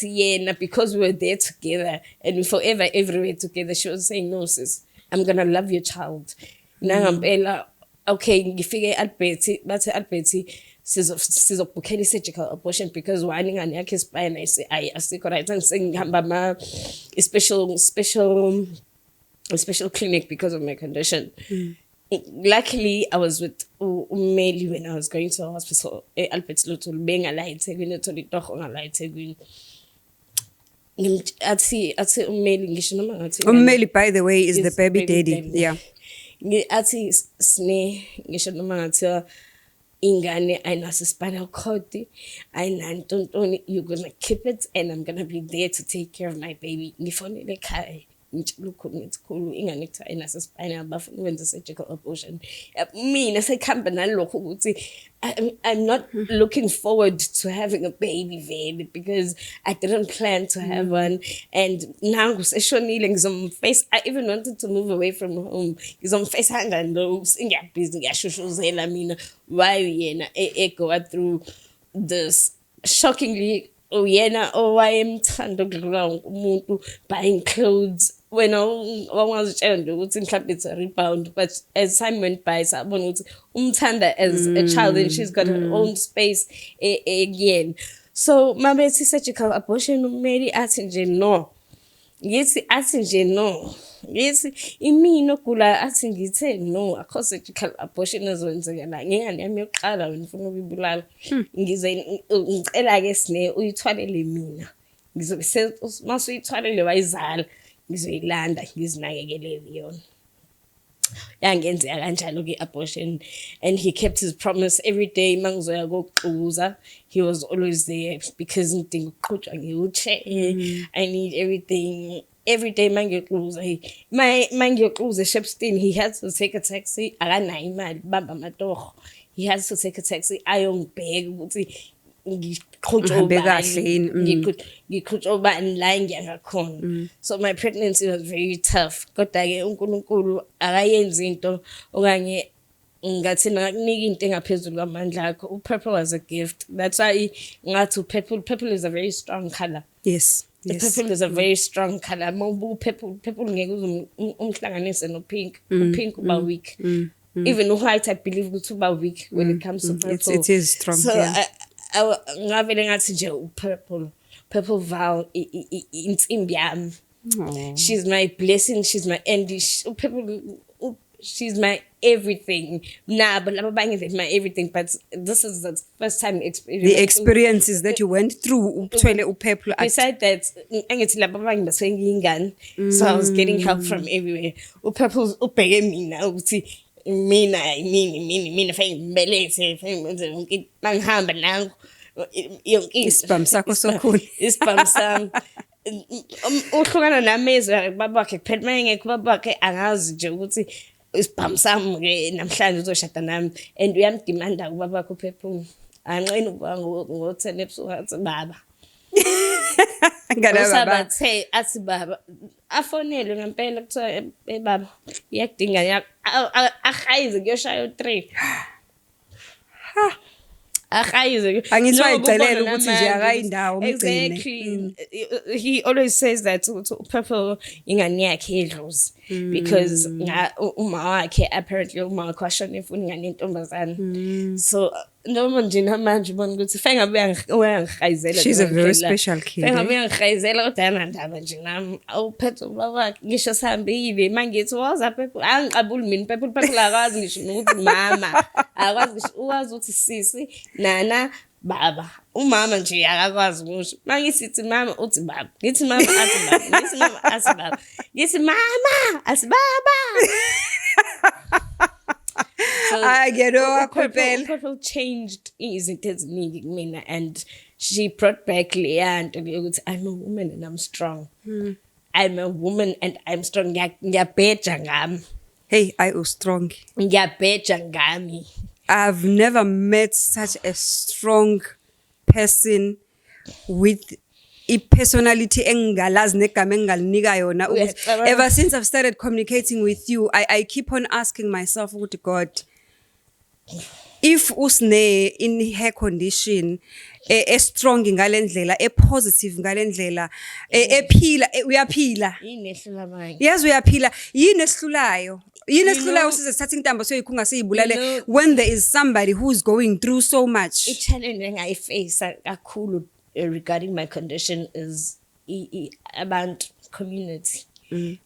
A: because we were there together and we forever everywhere together, she was saying, no sis, I'm gonna love your child. Now I'm okay, ngifike Alberti, but Alberti sizobukela surgical abortion because one ingane yakhe spine I say asikho right and saying ngihamba a special clinic because of my condition. Luckily, I was with Umeli when I was going to the hospital. Albert Lutul being a light,
B: Umeli, by the way, is the baby daddy. Yeah.
A: Ati Sne, ingane ayinaso spinal cord. You're gonna keep it, and I'm gonna be there to take care of my baby. Ngifonele ekhaya. Ingane ayinaso spinal bafuna ukwenza surgical abortion. Mina sekhamba nalokho ukuthi I'm not looking forward to having a baby vele because I didn't plan to have one, and now kuseshonile ngizomface. I even wanted to move away from home. Ngizomface hanga lo ngiyabhizi ngiyashushuzela mina why yena go through this shockingly uyena owayemthanda ukudlula wonke umuntu, buying clothes wena wangazitshela nje ukuthi mhlawumbe it's a rebound, but as time went by sabona ukuthi umthanda as a child and she's got her own space again. So mabethi surgical abortion umeli athi nje no, ngithi imini ogula athi ngithe no, akho surgical abortion ezenzeka la ngengane yami yokuqala wena ufuna ukuyibulala. Ngize ngicela ke Sine uyithwalele mina, ngizobe mase uyithwalele wayizala ngizoyilanda ngizinakekelele yona. Yangenzeka kanjalo ke abortion, and he kept his promise every day. Mangizoya kokuxuza, he was always there because ngidinga ukuqhutshwa ngiwuche. I need everything. Every day mangiyoxuza, mangiyoxuza eShepstone, he had to take a taxi. Akanayo imali bamba amatoho. He has to take a taxi ayongibheka ukuthi ngiqhutshwa ubani la ngiyangakhona. So my pregnancy was very tough. Kodwa ke uNkulunkulu akayenzi into okanye ngathi nakunika into engaphezulu kwamandla akho. Purple was a gift. That's why ngathi purple is a very strong color.
B: Yes.
A: Purple is a very strong color. Purple ngeke umhlanganise no pink. Pink uba weak. Even white, I believe ukuthi uba weak when it comes to purple.
B: It is strong.
A: So
B: yeah.
A: ngavele ngathi nje purple vow insimbi yami. She's my blessing, she's my end. She's my everything. Nah, but my everything. But this is the first time
B: the experiences that you went through.
A: Besides that, so I was getting help from everywhere. Purple mina mangihamba nawo
B: isibhamu sakho sokhulu.
A: Isibhamu sami uhlukana namezwe babakhe kuphela mangeke babakhe angazi nje ukuthi isibhamu sami ke namhlanje uzoshada nami and uyamdimanda ubabakho uPhephu anqeni ukuba ngo10 ebusuku baba Usabathe athi baba afonele ngempela kuthiwa baba iyakudinga ahayize kuyoshaya u3 ahayize
B: angithi wayicelela ukuthi nje akayindawo umgcine.
A: Exactly. He always says that Purple ingane yakhe edlozi because uma wakhe apparently uma wakhe washona efuna ingane yentombazana. So noma nje namanje ubona ukuthi fanele ngabe uyangihayizela.
B: She's a very special kid.
A: Fanele ngabe uyangihayizela kodwa yanandaba nje nami awuphethe ubaba ngisho sihambile mangithi waza Purple angiqabuli mina Purple akazi ngisho ukuthi mama akwazi ngisho uwazi ukuthi sisi nana baba umama nje akakwazi ukusho mangisithi mama uthi baba ngithi mama athi baba ngithi mama athi baba ngithi mama athi baba.
B: I get
A: Purple changed izinto eziningi kumina, and she brought back leyanto ukuthi I'm a woman and I'm strong. I'm a woman and I'm strong. Ngiyabheja ngami.
B: Hey, I was strong.
A: Ngiyabheja ngami.
B: I've never met such a strong person with a personality engalazi negama engalinika yona. Ever since I've started communicating with you, I keep on asking myself, oh God, if usne in her condition a strong ngalendlela, a positive ngalendlela, ephila uyaphila. Yes, uyaphila. Yini esihlulayo? Yini esihlulayo size sithathe intambo soyikhunga siyibulale when there is somebody who's going through so much.
A: A challenge I face kakhulu regarding my condition is about community.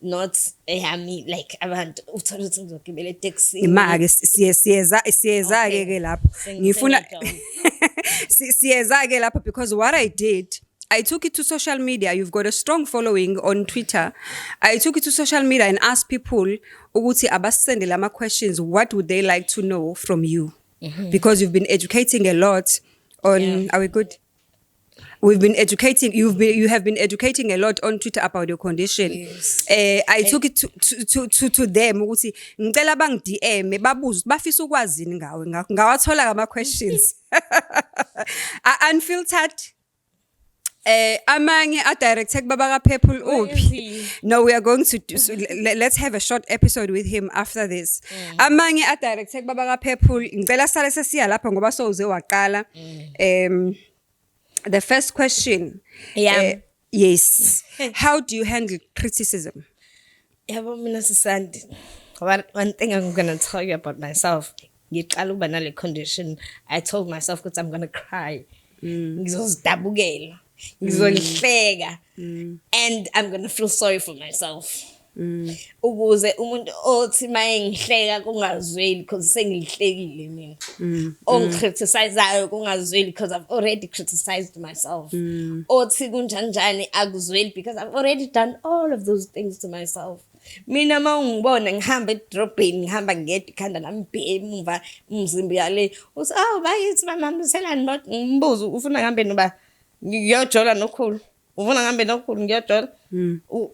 A: Not me like abantu uthola ukuthi ngizogibela etaxi
B: imake siyeza ke lapho ngifuna siyeza ke lapho because what I did, I took it to social media. You've got a strong following on Twitter. I took it to social media and asked people ukuthi abasendele ama questions, what would they like to know from you? Because you've been educating a lot on Are we good? We've been educating. You have been educating a lot on Twitter about your condition.
A: Yes.
B: I took it to them ukuthi ngicela bang DM babuze bafisa ukwazini ngawe ngawathola ama questions. Unfiltered. Amanye a director baba kaPhephu uphi. No, we are going to do, so let's have a short episode with him after this. Amanye a director baba kaPhephu ngicela sale sesiya lapha ngoba sowuze waqala. The first question.
A: Yeah.
B: Yes. How do you handle criticism?
A: Yabo mina sisandi. One thing I'm gonna tell you about myself. Ngiqala ukuba nale condition. I told myself that I'm gonna cry. Ngizozidabukela. Ngizolihleka. And I'm gonna feel sorry for myself. Ukuze umuntu othi maye ngihleka kungazweli because sengihlekile mina. Ongicriticizeayo kungazweli because I've already criticized myself. Othi kunjanjani akuzweli because I've already done all of those things to myself. Mina mawungibona ngihamba edrobheni ngihamba ngedwa ikhanda lami emuva umzimba yale uthi bayithi bamhambiselani not ngimbuzo ufuna ngihambe noba ngiyojola nokhulu ufuna ngihambe nokhulu ngiyojola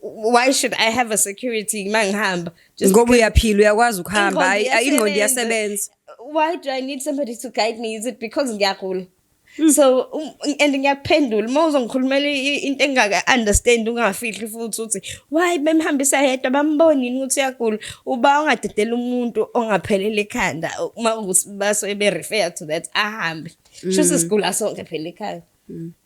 A: why should I have a security mangihamba
B: Ngoba uyaphila uyakwazi ukuhamba ingqondo iyasebenza.
A: Why do I need somebody to guide me? Is it because ngiyagula? So and ngiyaphendula mawuzongikhulumela into engaka understand ungafihli futhi uthi why bemhambisa yedwa bambonini ukuthi uyagula uba ungadedela umuntu ongaphelele ekhanda uma ukuthi baso be refer to that ahambe shuthi sigula sonke phela ekhaya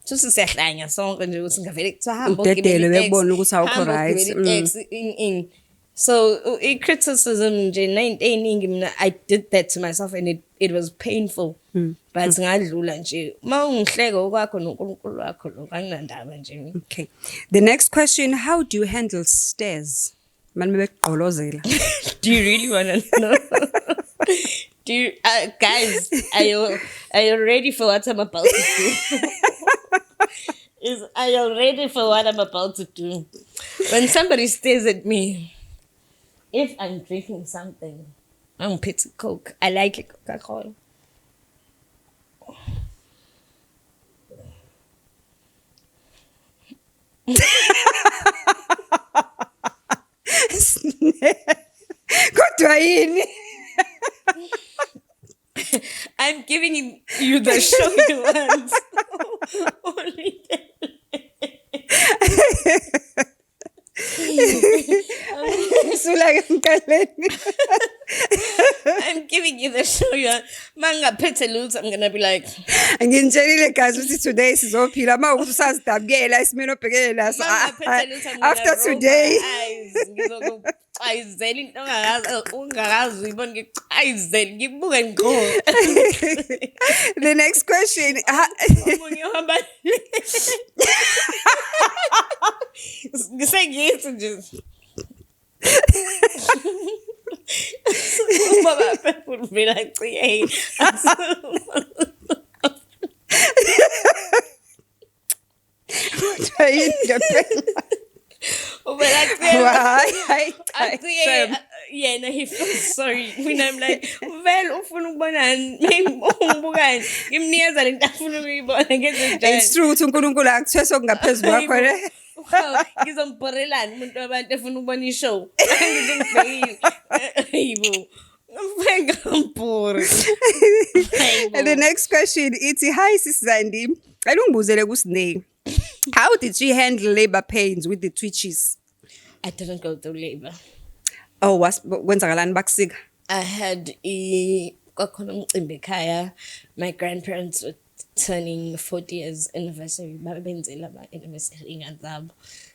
A: shuthi siyahlanya sonke nje ukuthi ngavele kuthiwa hamba
B: udedele bebona ukuthi awukho right.
A: So criticism nje nento eningi mina I did that to myself and it was painful. But ngadlula nje mawungihleka okwakho noNkulunkulu wakho lo anginandaba nje.
B: Okay. The next question, how do you handle stares? Manje beqolozela.
A: Do you really want to know? Do you guys, are you ready for what I'm about to do? Are you ready for what I'm about to do? When somebody stares at me, if I'm drinking something, I'm pizza Coke. I like it, Coca-Cola.
B: Kodwa yini?
A: I'm giving you the show you want. Only I'm giving you the show you want. Manga phethe lutho, I'm gonna be like
B: Ngintshelile guys ukuthi today sizophila mawukuthi usazidabukela isimeni obhekele naso after today.
A: Ngizokuyizela into ongakazi uyibona ngicayizela ngibuke ngqo.
B: The next question.
A: Ngihamba ngisengithi nje Baba people be like hey. Yeah, no, he feels sorry. When I'm like, well, ufuna ukubonani? Ngibukani? Ngimnikeza lento afuna ukuyibona ngenze.
B: It's true ukuthi uNkulunkulu akuthwese okungaphezulu kwakho ne.
A: Ngizomporelana umuntu wabantu efuna ukubona ishow. Ngizongibhekile. Hayibo.
B: And the next question, it's hi Sis Zandi. Ayungibuzele kuSnake. How did she handle labor pains with the twitches?
A: I didn't go through labor.
B: Oh, kwenzakalani bakusika?
A: I had kwakhona umcimbi ekhaya. My grandparents were turning 40 years anniversary. Babenzela anniversary ngazabo.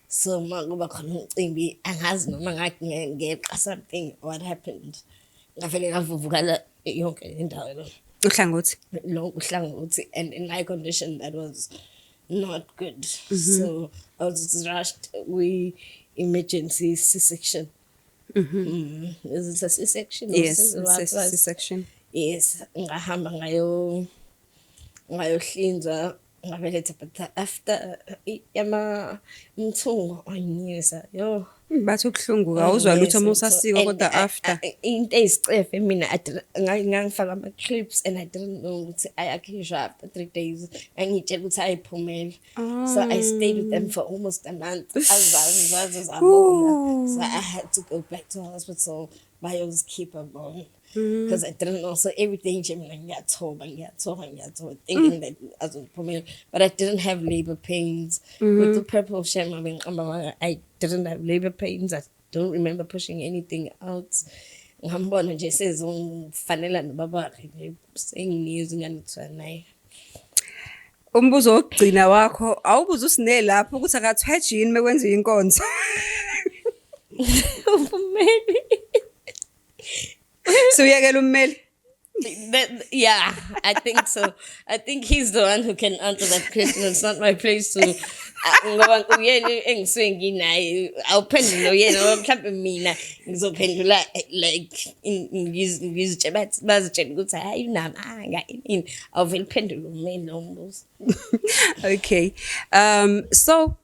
A: So makuba khona umcimbi angazi noma ngeqa something what happened. Ngavele ngavuvukala yonke indawo lo.
B: Uhlangothi.
A: Lo uhlangothi and in my condition that was not good. So I was rushed. We emergency C-section. Is it a C-section?
B: Yes, it's a C-section.
A: Yes, ngahamba ngayohlinzwa ngabeletha but after yama umthungo wanyisa yo
B: bathi ukuhlungu awuzwa lutho musasika kodwa after
A: into ezicefe mina ngangifaka ama clips and I didn't know ukuthi ayakhishwa after 3 days angitshela ukuthi ayiphumela so I stayed with them for almost a month so I had to go back to hospital bayos keep a bone because I didn't know so everything ngiyathoba thinking that azophumela but I didn't have labor pains with the purple shame I didn't have labor pains. I don't remember pushing anything out. Ngambona nje sezongifanela nobaba saying news nganithwa naye.
B: umbuzo wokugcina wakho awubuza uSine lapho ukuthi akathweje yini mekwenza inkonzo.
A: Umeli.
B: So uyekela ummeli.
A: Yeah, I think so. I think he's the one who can answer that question. It's not my place to. Ngoba uyena engisuke nginaye awuphendula yena mhlawumbe mina ngizophendula like ngizitshe bazitshela ukuthi hayi unamanga ini awuvela uphendula umeli lo mbuzo.
B: Okay. So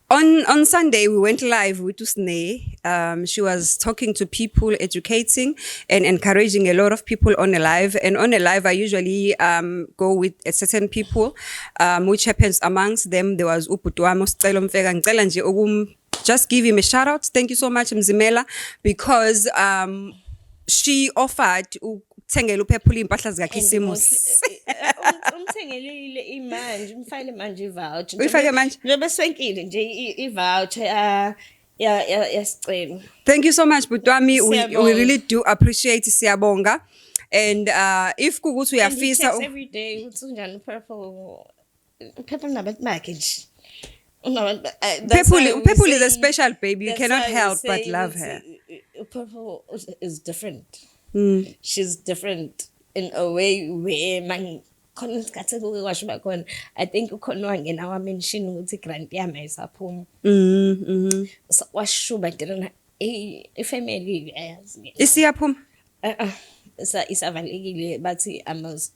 B: on Sunday we went live with Usne. She was talking to people, educating and encouraging a lot of people on a live. And on a live, I usually go with a certain people, which happens amongst them. There was Uputwamo Stelo Mfeka Ngicela nje just give him a shout out. Thank you so much, Mzimela, because she offered ukuthengela uPhephula impahla zikaKhisimusi.
A: Umthengelile imanje umfake manje ivoucher.
B: Uyifake manje?
A: Njobe senkile nje ivoucher yasicelo.
B: Thank you so much, Butwami. We really do appreciate siyabonga. And if kuguthi uyafisa
A: every day uthi unjani Purple nabantu bakhe nje.
B: Purple is a special baby. You cannot help but love her.
A: Purple is different. She's different in a way where I think ukhona wangena wamention ukuthi grant yami ayisaphuma. So washuba didn't ifamily ayazi.
B: Isiyaphuma?
A: Isavalekile bathi I must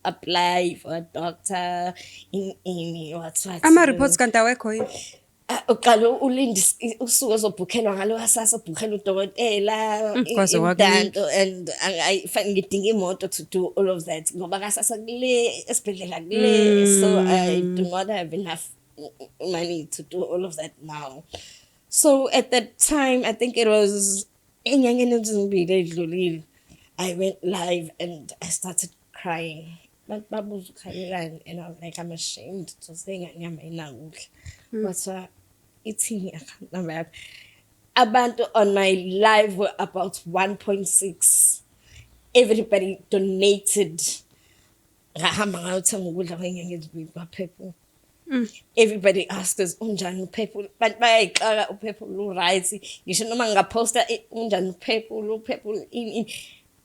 A: apply for a doctor in what.
B: Ama reports kanti awekho yini?
A: Uqala ulindi usuku ozobhukhelwa ngalo asasa ubhukhela udokotela intanto and I ngidinga imoto to do all of that ngoba kasasa kule esibhedlela kule, so I do not have enough money to do all of that now. So at that time I think it was enyangeni ezimbili edlulile I went live and I started crying. But babuza ukhalelani and I was like, I'm ashamed to say nganyama inakudla. But ithini account number yakho. Abantu on my live were about 1.6. Everybody donated. Ngahamba ngayothenga ukudla kwenyanga ezibili kwaPhephula. Everybody asked us unjani uPhephula, but bayayixaka uPhephula uright. Ngisho noma ngaposta unjani uPhephula in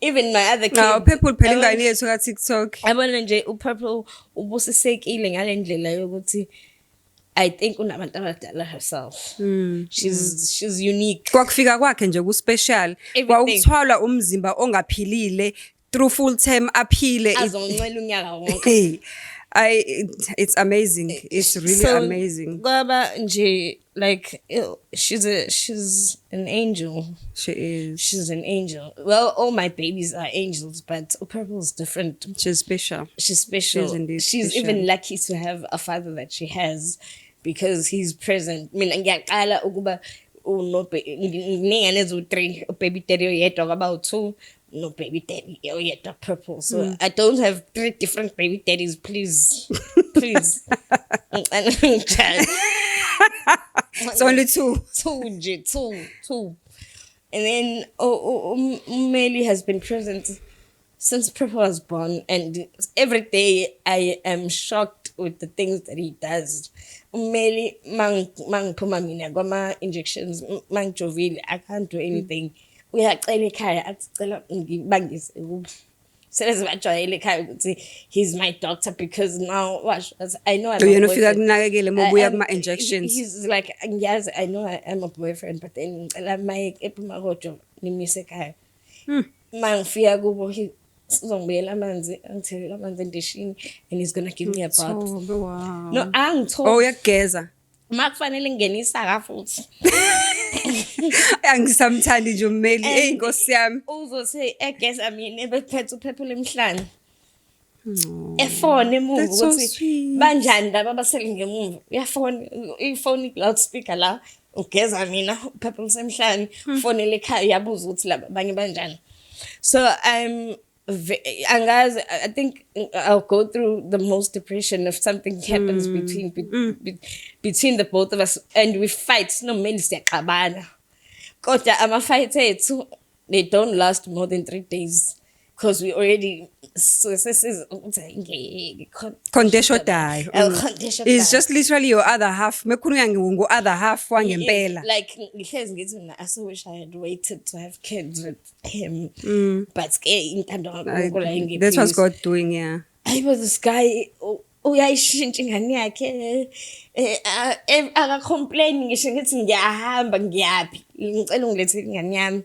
A: even my other kids.
B: No, Purple phela ingane yethu ka TikTok.
A: Yabona nje uPurple ubusisekile ngalendlela yokuthi I think unabantu abadala herself. She's unique.
B: Kwakufika kwakhe nje ku special. Kwaukuthwala umzimba ongaphilile through full term aphile.
A: Azoncela unyaka wonke.
B: It's amazing. It's really amazing.
A: Ngoba nje like she's an angel.
B: She is.
A: She's an angel. Well, all my babies are angels, but Purple is different.
B: She's special.
A: She's special.
B: She's indeed
A: She's
B: special.
A: even lucky to have a father that she has because he's present. Mina ngiyaqala ukuba no ningane ezu3 baby daddy oyedwa about 2 no baby daddy oyedwa Purple. So I don't have 3 different baby daddies, please. Please.
B: It's only 2.
A: 2. And then Meli has been present since Purple was born, and every day I am shocked with the things that he does. Meli mangphuma mina kwama injections mangjovile, I can't do anything. Uyacela ekhaya acela ngibangise kubo. Seleze bajwayele ekhaya ukuthi he's my doctor because now I know I'm
B: yena ufika kunakekele mobuya kuma injections.
A: He's like ngiyazi I know I'm a boyfriend, but then ngicela my ephuma kodwa nimise ekhaya. Mangifika kubo uzongibuyela amanzi angithele amanzi endishini and he's going to give me a bath.
B: Wow.
A: No angithola.
B: Oh uyageza.
A: Makufanele ngenisa ka futhi.
B: Angisamthandi nje uMeli Nkosi yami.
A: Uzothi egeza mina ebephethe uPhephula emhlanje. Efone emuva ukuthi banjani laba basele ngemuva. Uyafona ifone loudspeaker la ugeza mina uPhephula semhlanje fonele ekhaya yabuza ukuthi laba banye banjani. So I think I'll go through the most depression if something happens between the both of us and we fight. No men siyaxabana. Kodwa ama fight ethu they don't last more than 3 days because we already
B: It's just literally your other half. Other half wangempela.
A: Like I so wish I had waited to have kids with him. But
B: That's what's God doing, yeah.
A: I was this guy uyayishintsha ingane yakhe akacomplain ngisho ngithi ngiyahamba ngiyaphi ngicela ungilethe ingane yami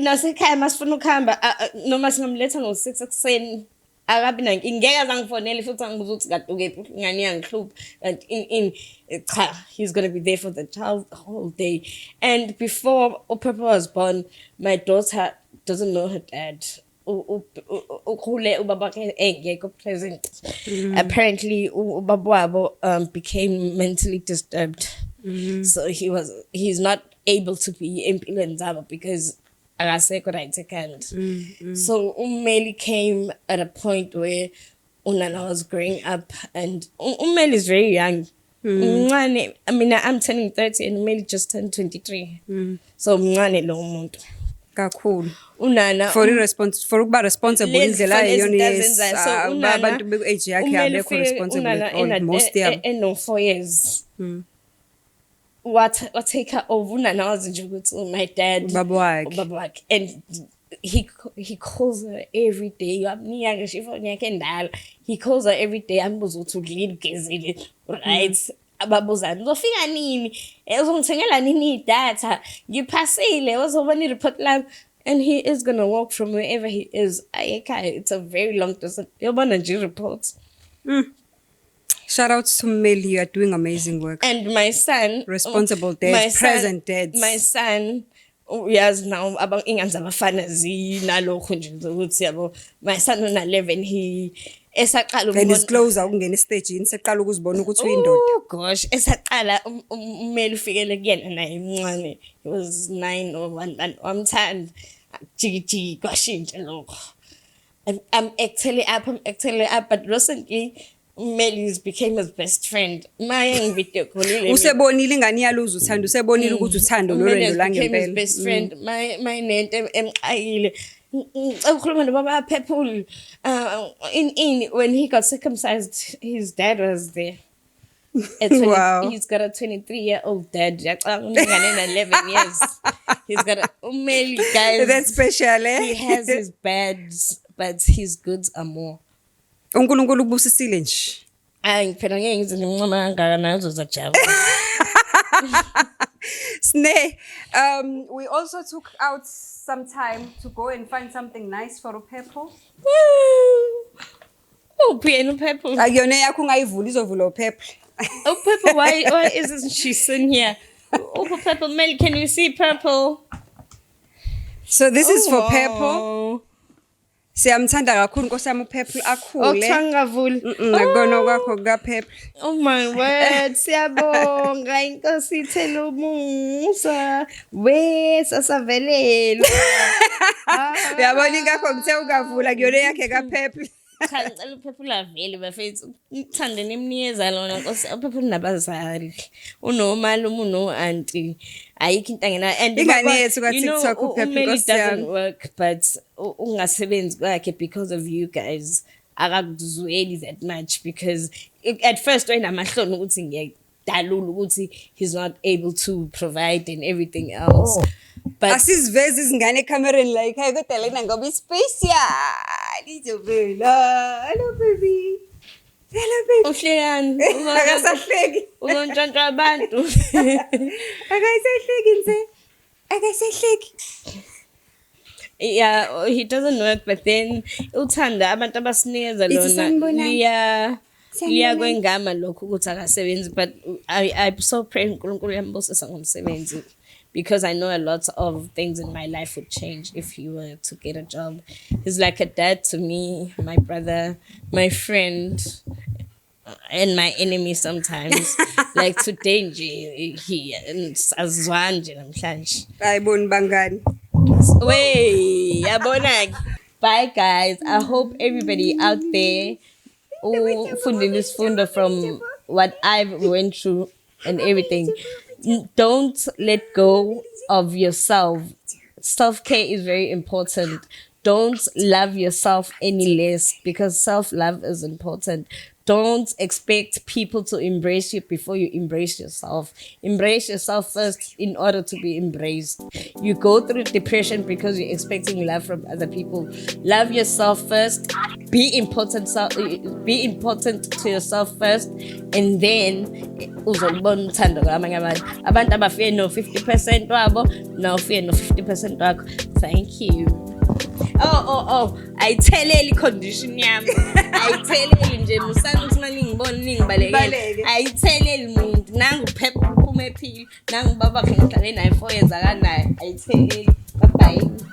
A: nasekhaya masifuna ukuhamba noma singamletha ngo-6 ekuseni akabi nankinga ngeke azangifonele futhi angibuza ukuthi kade ukephi ingane yangihlupha and cha he's going to be there for the child the whole day. And before Papa was born, my daughter doesn't know her dad. Present. Apparently ubaba became mentally disturbed. So he's not able to be empilo nzaba because akasekho right second. So Umeli came at a point where Unana was growing up, and Umeli is very young. I mean, I'm turning 30 and Umeli just turned 23. So mncane lo muntu.
B: Kakhulu.
A: Unana
B: for ukuba responsible indlela yona
A: so
B: abantu be-age yakhe abekho responsible almost yabo
A: no 4 years. What take her over Unana was nje ukuthi my dad
B: ubaba wakhe
A: and he calls her every day. He calls her every day. Ambuza ukuthi ukulile ugezile right ababuzana uzofika nini uzongithengela nini idatha ngiphasile uzobona i-report lami. And he is going to walk from wherever he is. It's a very long distance. Yobona nje reports.
B: Shout out to Meli, you are doing amazing work.
A: And my son,
B: responsible dads, present dads.
A: My son, yes, now abang ingane zabafana zinalokho nje ukuthi yabo. My son on 11, he esaqala
B: ukubona disclose ukungena estage seqala ukuzibona ukuthi uyindoda.
A: Oh gosh, esaqala umeli ufikele kuyena naye emncane. He was 9 or 1 wamthanda jiki kwashintsha lokho. I'm actually up, but recently Melis became his best friend. My video callile.
B: Usebonile ingane yaluza uthando, usebonile ukuthi uthando lolwendo la ngempela.
A: Became his best friend. My name emqayile. Ukhuluma nobaba Pepul. When he got circumcised, his dad was there.
B: Wow.
A: He's got a 23-year-old dad. 11 years. He's got a Umeli guys.
B: That's special, eh?
A: He has his bads, but his goods are more.
B: uNkulunkulu ubusisile nje.
A: Ngifela ngeke ngize ngimncoma kangaka nazo zajaba.
B: Sne, we also took out some time to go and find something nice for uPeppo.
A: Oh, piano Peppo.
B: Ayona yakho ungayivula izovula uPeppo.
A: Oh, Peppo, why isn't she sitting here? Oh, Peppo, Mel, can you see Peppo?
B: So this is for Peppo. Siyamthanda kakhulu Nkosi yami uPeppo akhule.
A: Othangavula.
B: Ngakona kwakho kaPeppo.
A: Oh my word, siyabonga inkosi ithela umusa. Sasavelelo.
B: Uyabona ingakho ngithe ungavula kuyona yakhe kaPeppo.
A: Cha ngicela uPeppo lavele bafethu ngithande nemnikeza lona Nkosi uPeppo unabazali. Unomali uno auntie. Ayikho into angena and
B: ingane yethu ka TikTok uPeppo Nkosi yami.
A: Doesn't work but ungasebenzi kwakhe because of you guys. Akakuzweli that much because at first when amahloni ukuthi ngiyadalula ukuthi he's not able to provide and everything else. But
B: asiziveza izingane ekamereni la ekhaya kodwa lena ngoba special izovela. Hello baby. Hello baby.
A: Uhlekani?
B: Akasahleki.
A: Uzontshantshwa abantu.
B: Akasahleki nje. Akasahleki.
A: Yeah, he doesn't work, but then uthanda abantu abasinikeza lona liya kwengama lokho ukuthi akasebenzi, but I so pray uNkulunkulu yambusisa ngomsebenzi because I know a lot of things in my life would change if he were to get a job. He's like a dad to me, my brother, my friend, and my enemy sometimes. Like today he azizwani nje namhlanje.
B: Ayiboni bangani.
A: Wey, yabona. Bye guys. I hope everybody out there funding this funder from what I went through and everything. Don't let go of yourself. Self-care is very important. don't love yourself any less, because self-love is important. Don't expect people to embrace you before you embrace yourself. Embrace yourself first in order to be embraced. You go through depression because you're expecting love from other people. Love yourself first. Be important to yourself first, and then uzobona uthando kwabanye abantu. Abantu abafike no 50% wabo, nawufike no 50% wakho. Thank you. Oh, ayitheleli condition yami. Ayitheleli nje musana ukuthi manje ngibona ningibalekele. Ayitheleli muntu. Nangu phepha uphume ephila. Nangu baba ngihlale naye 4 years akanayo. Ayitheleli. Bye bye.